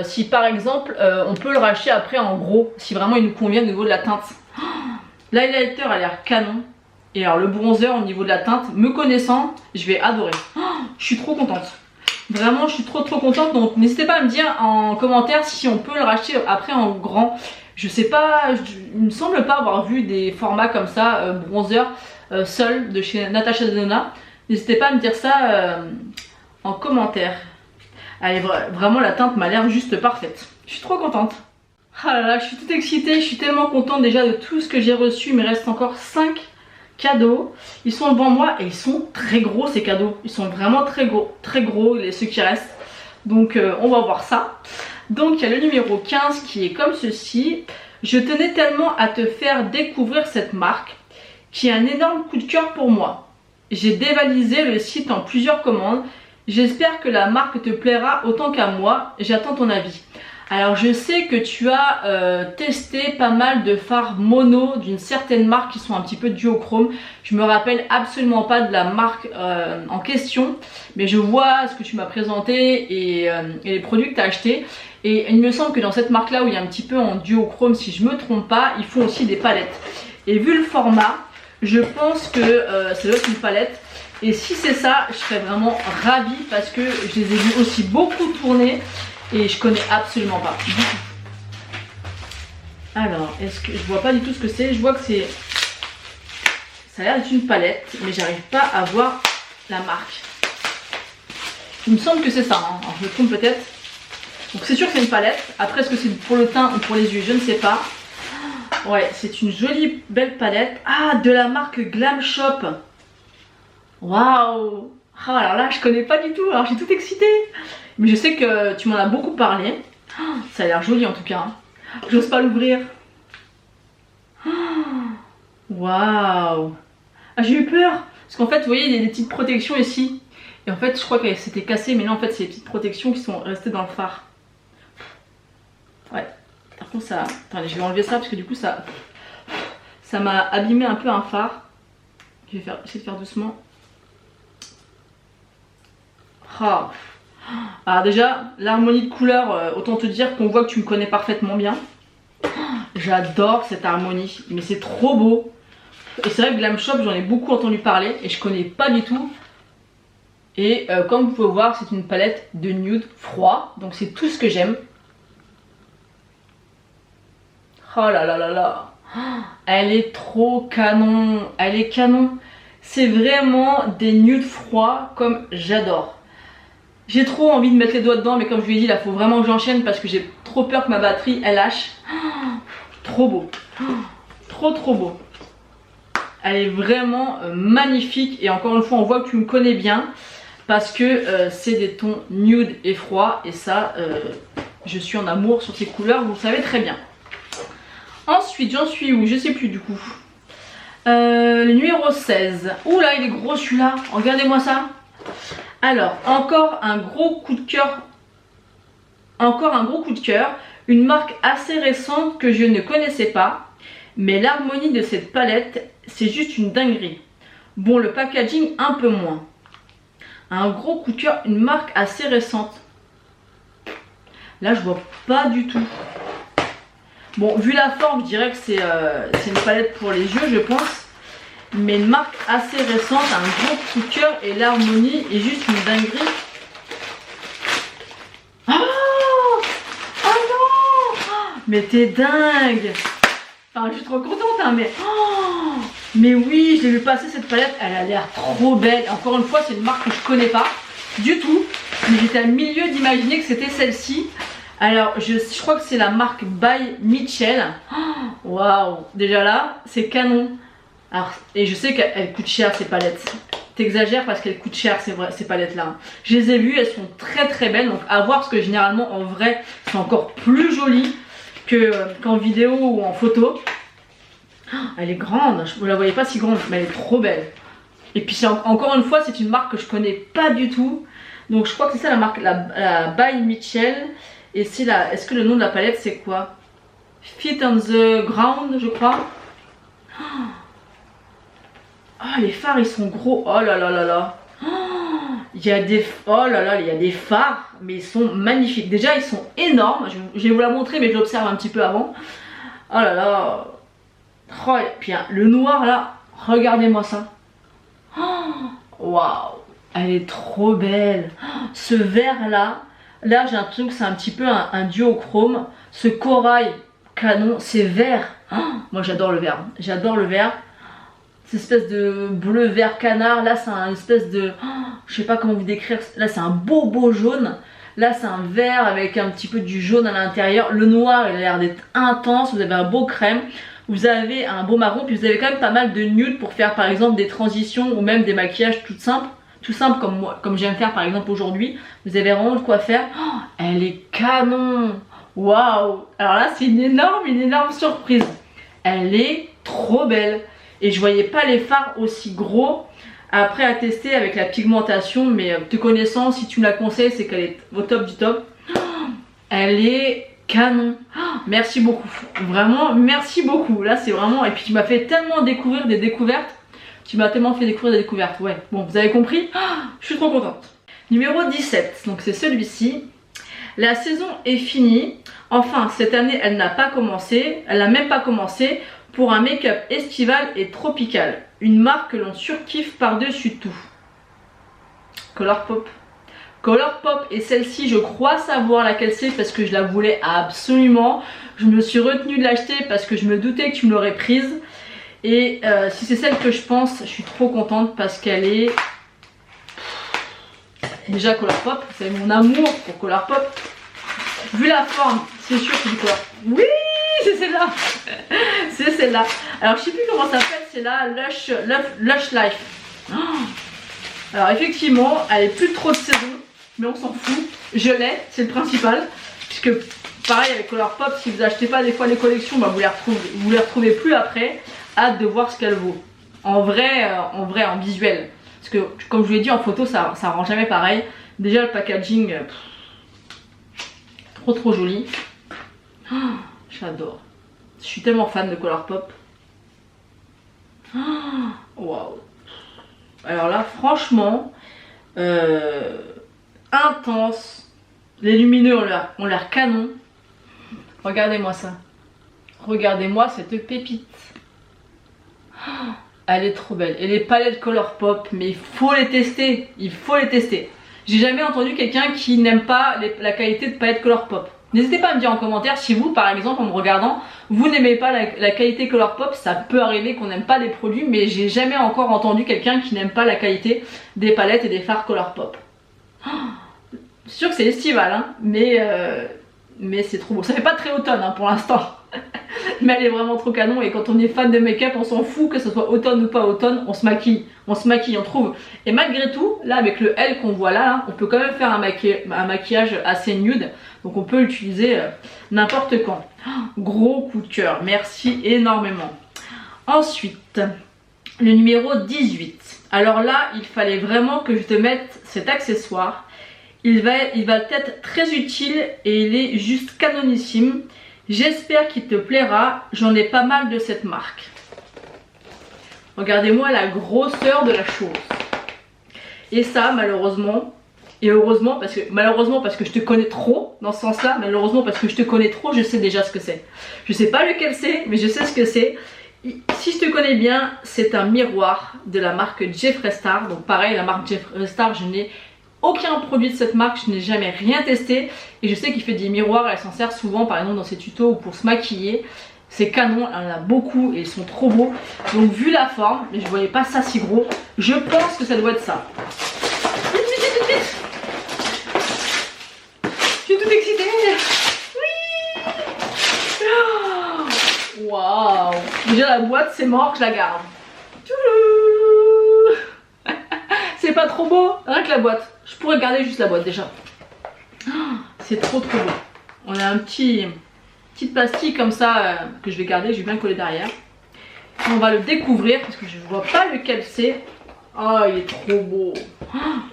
si par exemple, on peut le racheter après en gros, si vraiment il nous convient au niveau de la teinte. Oh, l'highlighter a l'air canon. Et alors le bronzer au niveau de la teinte, me connaissant, je vais adorer. Oh, je suis trop contente. Vraiment, je suis trop contente. Donc n'hésitez pas à me dire en commentaire si on peut le racheter après en grand. Je sais pas, il me semble pas avoir vu des formats comme ça, bronzer seul de chez Natasha Denona. N'hésitez pas à me dire ça en commentaire. Allez, vraiment la teinte m'a l'air juste parfaite. Je suis trop contente. Ah là là, je suis toute excitée, je suis tellement contente déjà de tout ce que j'ai reçu. Il me reste encore 5 cadeaux. Ils sont devant moi et ils sont très gros ces cadeaux. Ils sont vraiment très gros ceux qui restent. Donc on va voir ça. Donc il y a le numéro 15 qui est comme ceci. Je tenais tellement à te faire découvrir cette marque qui est un énorme coup de cœur pour moi. J'ai dévalisé le site en plusieurs commandes. J'espère que la marque te plaira autant qu'à moi. J'attends ton avis. Alors je sais que tu as testé pas mal de fards mono d'une certaine marque qui sont un petit peu duochrome. Je me rappelle absolument pas de la marque en question, mais je vois ce que tu m'as présenté et les produits que tu as achetés. Et il me semble que dans cette marque là où il y a un petit peu en duochrome, si je me trompe pas, ils font aussi des palettes. Et vu le format, je pense que ça doit être une palette. Et si c'est ça, je serais vraiment ravie parce que je les ai vus aussi beaucoup tourner. Et je connais absolument pas du tout. Alors, est-ce que je vois pas du tout ce que c'est? Je vois que c'est... Ça a l'air d'être une palette, mais j'arrive pas à voir la marque. Il me semble que c'est ça, hein. Alors je me trompe peut-être. Donc c'est sûr que c'est une palette. Après, est-ce que c'est pour le teint ou pour les yeux? Je ne sais pas. Ouais, c'est une jolie belle palette. Ah, de la marque Glam Shop. Waouh. Ah, alors là, je connais pas du tout. Alors, je suis toute excitée. Mais je sais que tu m'en as beaucoup parlé. Oh, ça a l'air joli en tout cas. J'ose pas l'ouvrir. Waouh. Ah, j'ai eu peur. Parce qu'en fait, vous voyez, il y a des petites protections ici. Et en fait, je crois qu'elle s'était cassée. Mais là, en fait, c'est les petites protections qui sont restées dans le phare. Ouais. Par contre, ça... Attendez, je vais enlever ça parce que du coup, ça m'a abîmé un peu un phare. Je vais essayer de faire doucement. Ah. Alors déjà, l'harmonie de couleurs, autant te dire qu'on voit que tu me connais parfaitement bien. J'adore cette harmonie, mais c'est trop beau. Et c'est vrai que Glam Shop, j'en ai beaucoup entendu parler et je connais pas du tout. Et comme vous pouvez voir, c'est une palette de nude froid, donc c'est tout ce que j'aime. Oh là là là là, elle est trop canon, elle est canon. C'est vraiment des nudes froids comme j'adore. J'ai trop envie de mettre les doigts dedans, mais comme je lui ai dit, là, faut vraiment que j'enchaîne parce que j'ai trop peur que ma batterie, elle lâche. Trop beau. Trop beau. Elle est vraiment magnifique. Et encore une fois, on voit que tu me connais bien parce que c'est des tons nude et froid. Et ça, je suis en amour sur ces couleurs, vous le savez très bien. Ensuite, j'en suis où? Je sais plus du coup. Le numéro 16. Ouh là, il est gros celui-là. Regardez-moi ça. Alors, encore un gros coup de cœur. Encore un gros coup de cœur. Une marque assez récente que je ne connaissais pas. Mais l'harmonie de cette palette c'est juste une dinguerie. Bon, le packaging un peu moins. Un gros coup de cœur, une marque assez récente. Là, je vois pas du tout. Bon, vu la forme, je dirais que c'est une palette pour les yeux, je pense. Mais une marque assez récente, un gros coup de cœur et l'harmonie est juste une dinguerie. Oh, oh non! Mais t'es dingue! Enfin, je suis trop contente, hein, mais... Oh, mais oui, je l'ai vu passer cette palette, elle a l'air trop belle. Encore une fois, c'est une marque que je connais pas du tout. Mais j'étais à milieu d'imaginer que c'était celle-ci. Alors, je crois que c'est la marque By Mitchell. Waouh! Déjà là, c'est canon. Alors, et je sais qu'elles coûtent cher ces palettes. T'exagères parce qu'elles coûtent cher ces palettes là. Je les ai vues, elles sont très très belles. Donc à voir parce que généralement en vrai c'est encore plus joli qu'en vidéo ou en photo. Elle est grande, vous la voyez pas si grande mais elle est trop belle. Et puis encore une fois c'est une marque que je connais pas du tout. Donc je crois que c'est ça la marque, la By Mitchell. Et c'est la, est-ce que le nom de la palette c'est quoi? Fit on the Ground je crois. Ah, les phares ils sont gros. Oh là là là là. Il y a des, oh là là, il y a des phares, mais ils sont magnifiques. Déjà ils sont énormes. Je vais vous la montrer, mais je l'observe un petit peu avant. Oh là là. Oh, et puis hein, le noir là, regardez-moi ça. Waouh, elle est trop belle. Ce vert là, j'ai l'impression que c'est un petit peu un duochrome. Ce corail canon, c'est vert. Moi j'adore le vert. J'adore le vert. Cette espèce de bleu vert canard, là c'est un espèce de, je sais pas comment vous décrire, là c'est un beau jaune, là c'est un vert avec un petit peu du jaune à l'intérieur, le noir il a l'air d'être intense, vous avez un beau crème, vous avez un beau marron, puis vous avez quand même pas mal de nude pour faire par exemple des transitions ou même des maquillages tout simple comme moi, comme j'aime faire par exemple aujourd'hui, vous avez vraiment de quoi faire. Elle est canon, waouh, alors là c'est une énorme surprise, elle est trop belle. Et je voyais pas les fards aussi gros. Après à tester avec la pigmentation, mais te connaissant, si tu me la conseilles, c'est qu'elle est au top du top. Elle est canon. Merci beaucoup. Vraiment, merci beaucoup. Là, c'est vraiment... Et puis tu m'as fait tellement découvrir des découvertes. Tu m'as tellement fait découvrir des découvertes. Ouais, bon, vous avez compris. Je suis trop contente. Numéro 17. Donc c'est celui-ci. La saison est finie. Enfin, cette année, elle n'a pas commencé. Elle n'a même pas commencé. Pour un make-up estival et tropical. Une marque que l'on surkiffe par-dessus tout. Colourpop. Colourpop et celle-ci, je crois savoir laquelle c'est parce que je la voulais absolument. Je me suis retenue de l'acheter parce que je me doutais que tu me l'aurais prise. Et si c'est celle que je pense, je suis trop contente parce qu'elle est... Déjà Colourpop, vous savez mon amour pour Colourpop. Vu la forme, c'est sûr que c'est du Colourpop. Oui, c'est celle-là. C'est celle-là. Alors je sais plus comment ça s'appelle, c'est la Lush Life. Alors effectivement, elle est plus trop de saison, mais on s'en fout. Je l'ai, c'est le principal. Puisque pareil avec Colourpop, si vous achetez pas des fois les collections, bah, vous les retrouvez plus après. Hâte de voir ce qu'elle vaut. En vrai, en visuel. Parce que comme je vous l'ai dit, en photo, ça rend jamais pareil. Déjà le packaging, trop joli. J'adore. Je suis tellement fan de Colourpop. Waouh. Alors là, franchement, intense. Les lumineux ont l'air canon. Regardez-moi ça. Regardez-moi cette pépite. Elle est trop belle. Et les palettes Colourpop, mais il faut les tester. Il faut les tester. J'ai jamais entendu quelqu'un qui n'aime pas la qualité de palettes Colourpop. N'hésitez pas à me dire en commentaire si vous, par exemple, en me regardant, vous n'aimez pas la qualité Colourpop. Ça peut arriver qu'on n'aime pas les produits, mais j'ai jamais encore entendu quelqu'un qui n'aime pas la qualité des palettes et des fards Colourpop. C'est sûr que c'est estival, hein, mais c'est trop beau. Ça fait pas très automne hein, pour l'instant. Mais elle est vraiment trop canon et quand on est fan de make-up, on s'en fout que ce soit automne ou pas automne, on se maquille, on trouve. Et malgré tout, là avec le L qu'on voit là, on peut quand même faire un maquillage assez nude. Donc on peut l'utiliser n'importe quand. Gros coup de cœur, merci énormément. Ensuite, le numéro 18. Alors là, il fallait vraiment que je te mette cet accessoire. Il va être très utile et il est juste canonissime. J'espère qu'il te plaira, j'en ai pas mal de cette marque. Regardez-moi la grosseur de la chose. Et ça, malheureusement, et heureusement, parce que je te connais trop dans ce sens-là, malheureusement parce que je te connais trop, je sais déjà ce que c'est. Je sais pas lequel c'est, mais je sais ce que c'est. Si je te connais bien, c'est un miroir de la marque Jeffree Star. Donc pareil, la marque Jeffree Star, je n'ai aucun produit de cette marque, je n'ai jamais rien testé. Et je sais qu'il fait des miroirs, elle s'en sert souvent par exemple dans ses tutos ou pour se maquiller. C'est canon, elle en a beaucoup et ils sont trop beaux. Donc vu la forme, mais je voyais pas ça si gros, je pense que ça doit être ça. Vite, vite, vite, vite. Je suis toute excitée. Oui. Waouh. Déjà la boîte c'est mort, je la garde. C'est pas trop beau, rien que la boîte. Je pourrais garder juste la boîte déjà. C'est trop beau. On a un petit plastique comme ça que je vais garder, je vais bien coller derrière. On va le découvrir parce que je vois pas lequel c'est. Oh, il est trop beau.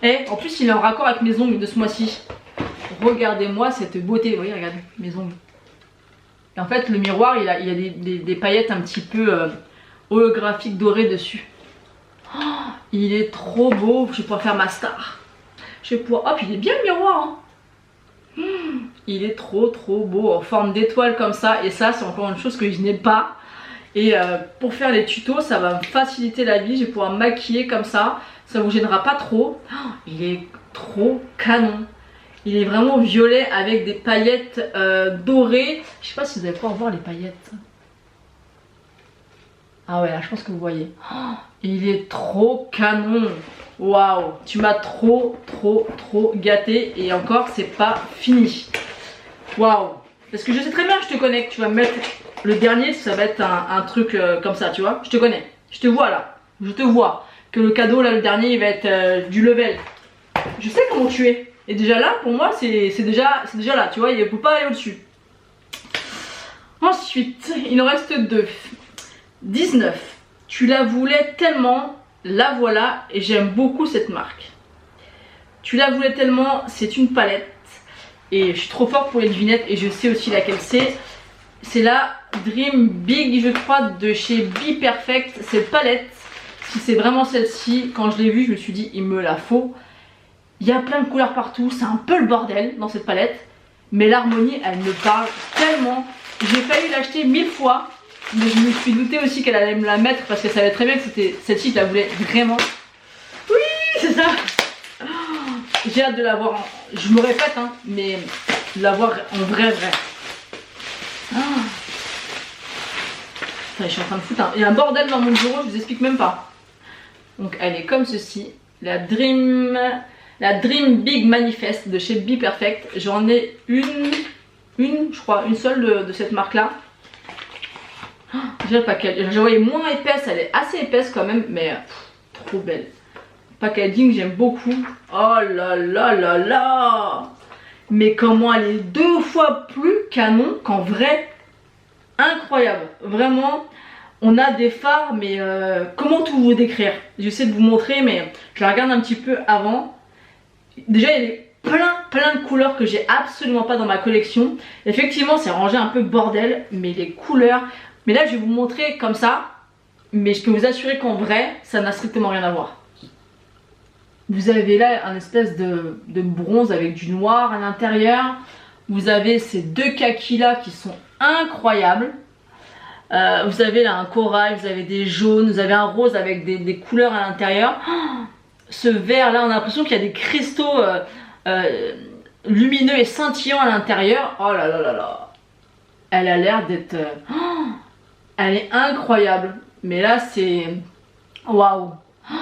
Et en plus, il est en raccord avec mes ongles de ce mois-ci. Regardez-moi cette beauté. Vous voyez, regardez mes ongles. Et en fait, le miroir, il a des paillettes un petit peu holographiques dorées dessus. Oh, il est trop beau. Je vais pouvoir faire ma star. Je vais pouvoir... Oh, puis il est bien le miroir. Hein. Il est trop beau en forme d'étoile comme ça. Et ça, c'est encore une chose que je n'ai pas. Et pour faire les tutos, ça va me faciliter la vie. Je vais pouvoir me maquiller comme ça. Ça vous gênera pas trop. Oh, il est trop canon. Il est vraiment violet avec des paillettes dorées. Je sais pas si vous allez pouvoir voir les paillettes. Ah ouais, là je pense que vous voyez. Oh, il est trop canon. Waouh, tu m'as trop gâté. Et encore, c'est pas fini. Waouh. Parce que je sais très bien que je te connais, que tu vas me mettre le dernier, ça va être un truc comme ça, tu vois. Je te connais. Je te vois là. Je te vois. Que le cadeau là, le dernier, il va être du level. Je sais comment tu es. Et déjà là, pour moi, c'est déjà là, tu vois, il ne peut pas aller au-dessus. Ensuite, il en reste 2. 19. Tu la voulais tellement, la voilà, et j'aime beaucoup cette marque. Tu la voulais tellement, c'est une palette. Et je suis trop forte pour les devinettes et je sais aussi laquelle c'est. C'est la Dream Big, je crois, de chez Be Perfect. Cette palette, si c'est vraiment celle-ci, quand je l'ai vue, je me suis dit, il me la faut. Il y a plein de couleurs partout, c'est un peu le bordel dans cette palette. Mais l'harmonie, elle me parle tellement. J'ai failli l'acheter 1000 fois. Mais je me suis doutée aussi qu'elle allait me la mettre parce qu'elle savait très bien que c'était celle-ci, je la voulais vraiment. Oui, c'est ça. Oh, j'ai hâte de la voir. Je me répète, hein, mais de la voir en vrai. Oh. Putain, je suis en train de foutre. Il y a un bordel dans mon bureau, je vous explique même pas. Donc elle est comme ceci. La Dream Big Manifest de chez Be Perfect. J'en ai une, je crois, une seule de cette marque là. Déjà le packaging, je voyais moins épaisse, elle est assez épaisse quand même, mais trop belle. Packaging, j'aime beaucoup. Oh là là là là. Mais comment elle est 2 fois plus canon qu'en vrai. Incroyable, vraiment. On a des fards, mais comment tout vous décrire? J'essaie de vous montrer, mais je la regarde un petit peu avant. Déjà, il y a plein de couleurs que j'ai absolument pas dans ma collection. Effectivement, c'est rangé un peu bordel, mais les couleurs... Mais là, je vais vous montrer comme ça, mais je peux vous assurer qu'en vrai, ça n'a strictement rien à voir. Vous avez là un espèce de bronze avec du noir à l'intérieur. Vous avez ces 2 kakis là qui sont incroyables. Vous avez là un corail, vous avez des jaunes, vous avez un rose avec des couleurs à l'intérieur. Oh, ce vert là, on a l'impression qu'il y a des cristaux lumineux et scintillants à l'intérieur. Oh là là là là. Elle a l'air d'être... Oh, elle est incroyable. Mais là c'est... Waouh. Oh,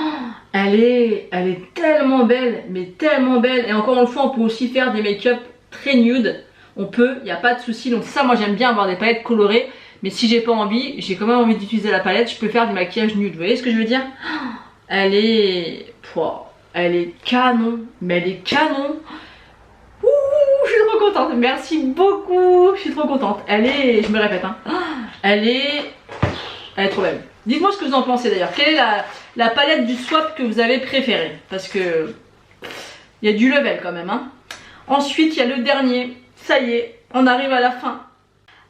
elle est tellement belle, mais tellement belle. Et encore une fois, on peut aussi faire des make-up très nude. On peut, il n'y a pas de souci. Donc ça, moi j'aime bien avoir des palettes colorées. Mais si j'ai pas envie, j'ai quand même envie d'utiliser la palette, je peux faire du maquillage nude. Vous voyez ce que je veux dire? Elle est... Elle est canon. Mais elle est canon. Ouh, je suis trop contente. Merci beaucoup. Je suis trop contente. Elle est... Je me répète, hein. Elle est trop belle. Dites-moi ce que vous en pensez d'ailleurs. Quelle est la palette du swap que vous avez préférée? Parce que... il y a du level quand même, hein. Ensuite, il y a le dernier. Ça y est, on arrive à la fin.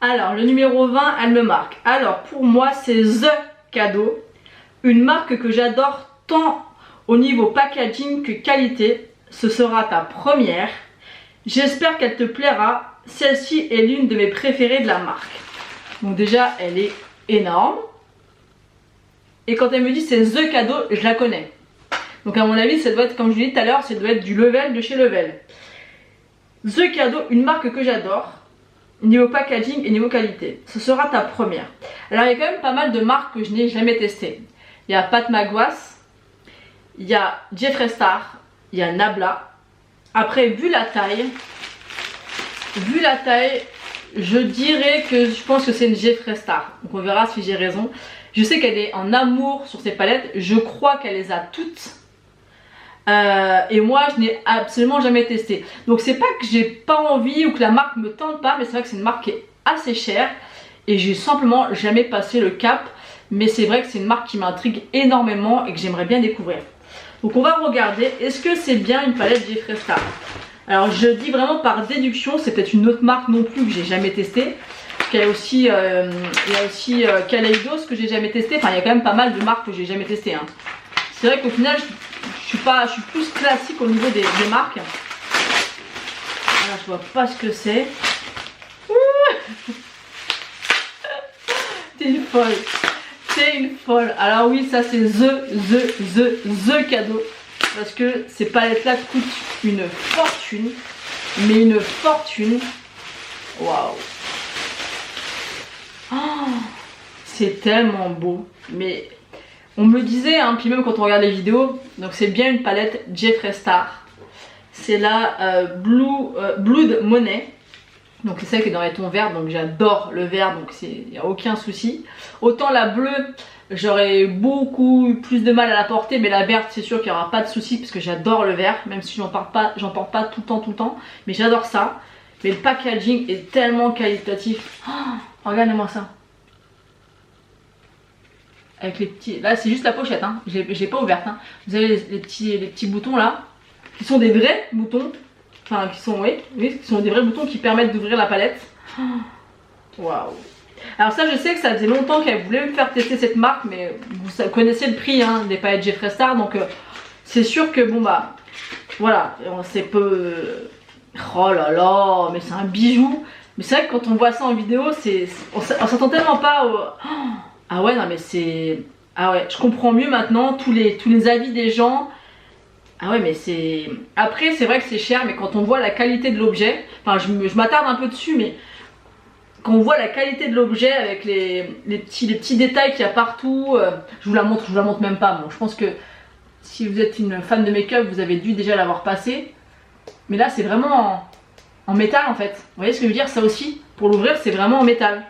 Alors, le numéro 20, elle me marque. Alors, pour moi, c'est THE cadeau. une marque que j'adore tant au niveau packaging que qualité. Ce sera ta première. J'espère qu'elle te plaira. Celle-ci est l'une de mes préférées de la marque. Donc déjà, elle est énorme. Et quand elle me dit c'est The Cadeau, je la connais. Donc à mon avis, ça doit être, comme je vous l'ai dit tout à l'heure, ça doit être du Level de chez Level. The Cadeau, une marque que j'adore. Niveau packaging et niveau qualité. Ce sera ta première. Alors il y a quand même pas mal de marques que je n'ai jamais testées. Il y a Pat McGrath, il y a Jeffree Star, il y a Nabla. Après, vu la taille, je dirais que je pense que c'est une Jeffree Star. Donc on verra si j'ai raison. Je sais qu'elle est en amour sur ses palettes. Je crois qu'elle les a toutes. Et moi je n'ai absolument jamais testé. Donc c'est pas que j'ai pas envie ou que la marque me tente pas, mais c'est vrai que c'est une marque qui est assez chère. Et j'ai simplement jamais passé le cap. Mais c'est vrai que c'est une marque qui m'intrigue énormément et que j'aimerais bien découvrir. Donc on va regarder, est-ce que c'est bien une palette Jeffree Star? Alors je dis vraiment par déduction, c'est peut-être une autre marque non plus que j'ai jamais testée. Il y a aussi, Kaleidos que j'ai jamais testé. Enfin il y a quand même pas mal de marques que j'ai jamais testées. Hein. C'est vrai qu'au final je suis plus classique au niveau des marques. Là je vois pas ce que c'est. T'es une folle. C'est une folle. Alors oui, ça c'est The Cadeau. Parce que ces palettes là coûtent une fortune. Mais une fortune. Waouh. Oh, c'est tellement beau. Mais on me le disait, hein, puis même quand on regarde les vidéos, donc c'est bien une palette Jeffree Star. C'est la Blood Money. Donc c'est celle qui est dans les tons verts, donc j'adore le vert, donc il n'y a aucun souci. Autant la bleue, j'aurais beaucoup plus de mal à la porter, mais la verte c'est sûr qu'il n'y aura pas de souci parce que j'adore le vert, même si j'en porte pas tout le temps, mais j'adore ça. Mais le packaging est tellement qualitatif. Oh, regardez-moi ça. Avec les petits, là c'est juste la pochette, hein. Je l'ai pas ouverte. Hein. Vous avez les petits boutons là, qui sont des vrais boutons. Enfin, qui sont des vrais boutons qui permettent d'ouvrir la palette. Waouh. Alors ça, je sais que ça faisait longtemps qu'elle voulait me faire tester cette marque, mais vous connaissez le prix hein, des palettes Jeffree Star, donc c'est sûr que bon bah, voilà, c'est peu... Oh là là, mais c'est un bijou. Mais c'est vrai que quand on voit ça en vidéo, on s'attend tellement pas au... Ah ouais, non mais c'est... Ah ouais, je comprends mieux maintenant tous les avis des gens. Ah ouais mais c'est... Après c'est vrai que c'est cher, mais quand on voit la qualité de l'objet, enfin je m'attarde un peu dessus, mais quand on voit la qualité de l'objet avec les petits détails qu'il y a partout, je vous la montre même pas. Bon, je pense que si vous êtes une fan de make-up, vous avez dû déjà l'avoir passé. Mais là c'est vraiment en métal en fait. Vous voyez ce que je veux dire? Ça aussi, pour l'ouvrir c'est vraiment en métal.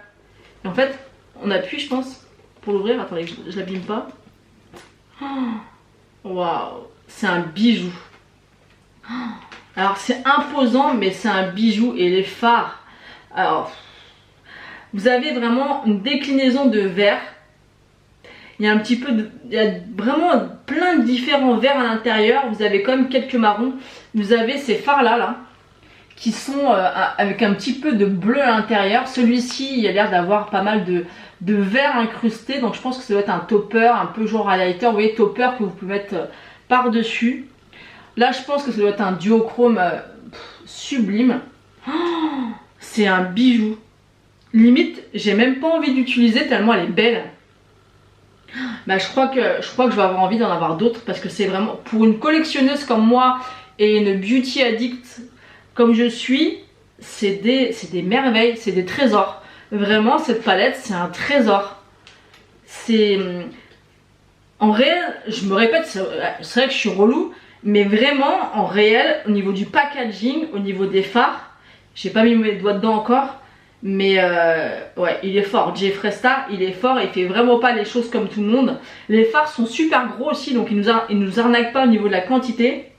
Et en fait, on appuie je pense, pour l'ouvrir. Attendez, je l'abîme pas. Waouh, c'est un bijou. Alors c'est imposant mais c'est un bijou. Et les fards, alors vous avez vraiment une déclinaison de verre. Il y a un petit peu de, il y a vraiment plein de différents verres à l'intérieur. Vous avez quand même quelques marrons. Vous avez ces fards là qui sont avec un petit peu de bleu à l'intérieur. Celui-ci il a l'air d'avoir pas mal de verre incrusté, donc je pense que ça doit être un topper un peu genre highlighter. Vous voyez, topper que vous pouvez mettre par dessus. Là je pense que ça doit être un duochrome sublime. Oh, c'est un bijou. Limite j'ai même pas envie d'utiliser tellement elle est belle. Bah, je crois que je vais avoir envie d'en avoir d'autres, parce que c'est vraiment pour une collectionneuse comme moi et une beauty addict comme je suis, c'est des merveilles, c'est des trésors. Vraiment cette palette c'est un trésor. C'est en réel, je me répète, c'est vrai que je suis relou, mais vraiment en réel au niveau du packaging, au niveau des fards, j'ai pas mis mes doigts dedans encore. Mais ouais, il est fort. Jeffree Star, il est fort. Il fait vraiment pas les choses comme tout le monde. Les fards sont super gros aussi, donc il nous arnaque pas au niveau de la quantité.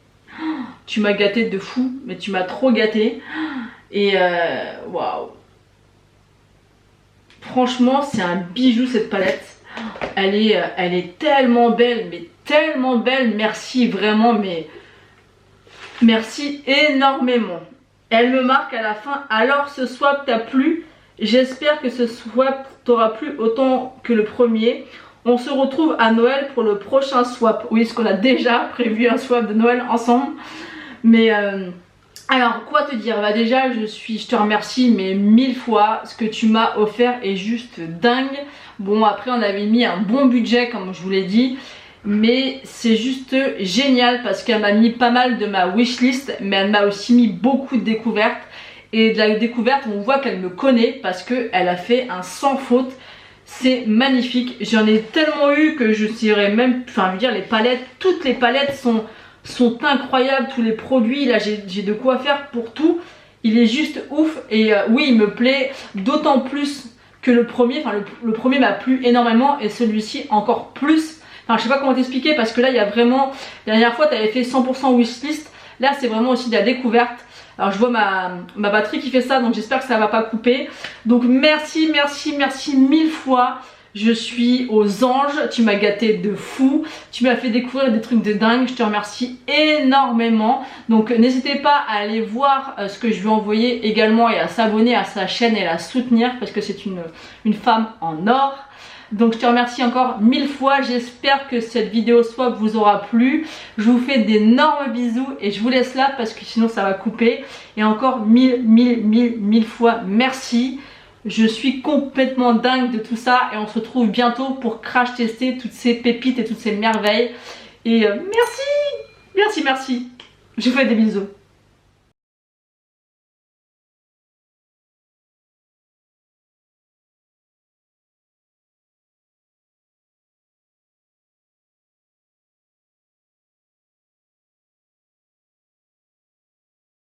Oh, tu m'as gâté de fou, mais tu m'as trop gâté. Et waouh. Franchement, c'est un bijou cette palette. Elle est tellement belle, mais tellement belle. Merci vraiment, mais merci énormément. Elle me marque à la fin. Alors ce swap t'a plu. J'espère que ce swap t'aura plu autant que le premier. on se retrouve à Noël pour le prochain swap. Oui, parce qu'on a déjà prévu un swap de Noël ensemble. Mais alors, quoi te dire? Bah déjà, je te remercie mais 1000 fois. Ce que tu m'as offert est juste dingue. Bon, après on avait mis un bon budget comme je vous l'ai dit. Mais c'est juste génial parce qu'elle m'a mis pas mal de ma wishlist. Mais elle m'a aussi mis beaucoup de découvertes. Et de la découverte, on voit qu'elle me connaît parce qu'elle a fait un sans faute. C'est magnifique. J'en ai tellement eu que je dirais même, enfin je veux dire les palettes, toutes les palettes sont incroyables, tous les produits, là j'ai de quoi faire pour tout. Il est juste ouf et oui il me plaît d'autant plus que le premier, enfin le premier m'a plu énormément et celui-ci encore plus. Enfin je sais pas comment t'expliquer parce que là il y a vraiment, la dernière fois tu avais fait 100% wishlist, là c'est vraiment aussi de la découverte. Alors je vois ma batterie qui fait ça donc j'espère que ça va pas couper. Donc merci 1000 fois. Je suis aux anges, tu m'as gâté de fou, tu m'as fait découvrir des trucs de dingue, je te remercie énormément. Donc n'hésitez pas à aller voir ce que je lui ai envoyé également et à s'abonner à sa chaîne et à la soutenir parce que c'est une femme en or. Donc je te remercie encore 1000 fois, j'espère que cette vidéo swap vous aura plu. Je vous fais d'énormes bisous et je vous laisse là parce que sinon ça va couper. Et encore 1000 fois merci. Je suis complètement dingue de tout ça et on se retrouve bientôt pour crash tester toutes ces pépites et toutes ces merveilles. Et merci. Je vous fais des bisous.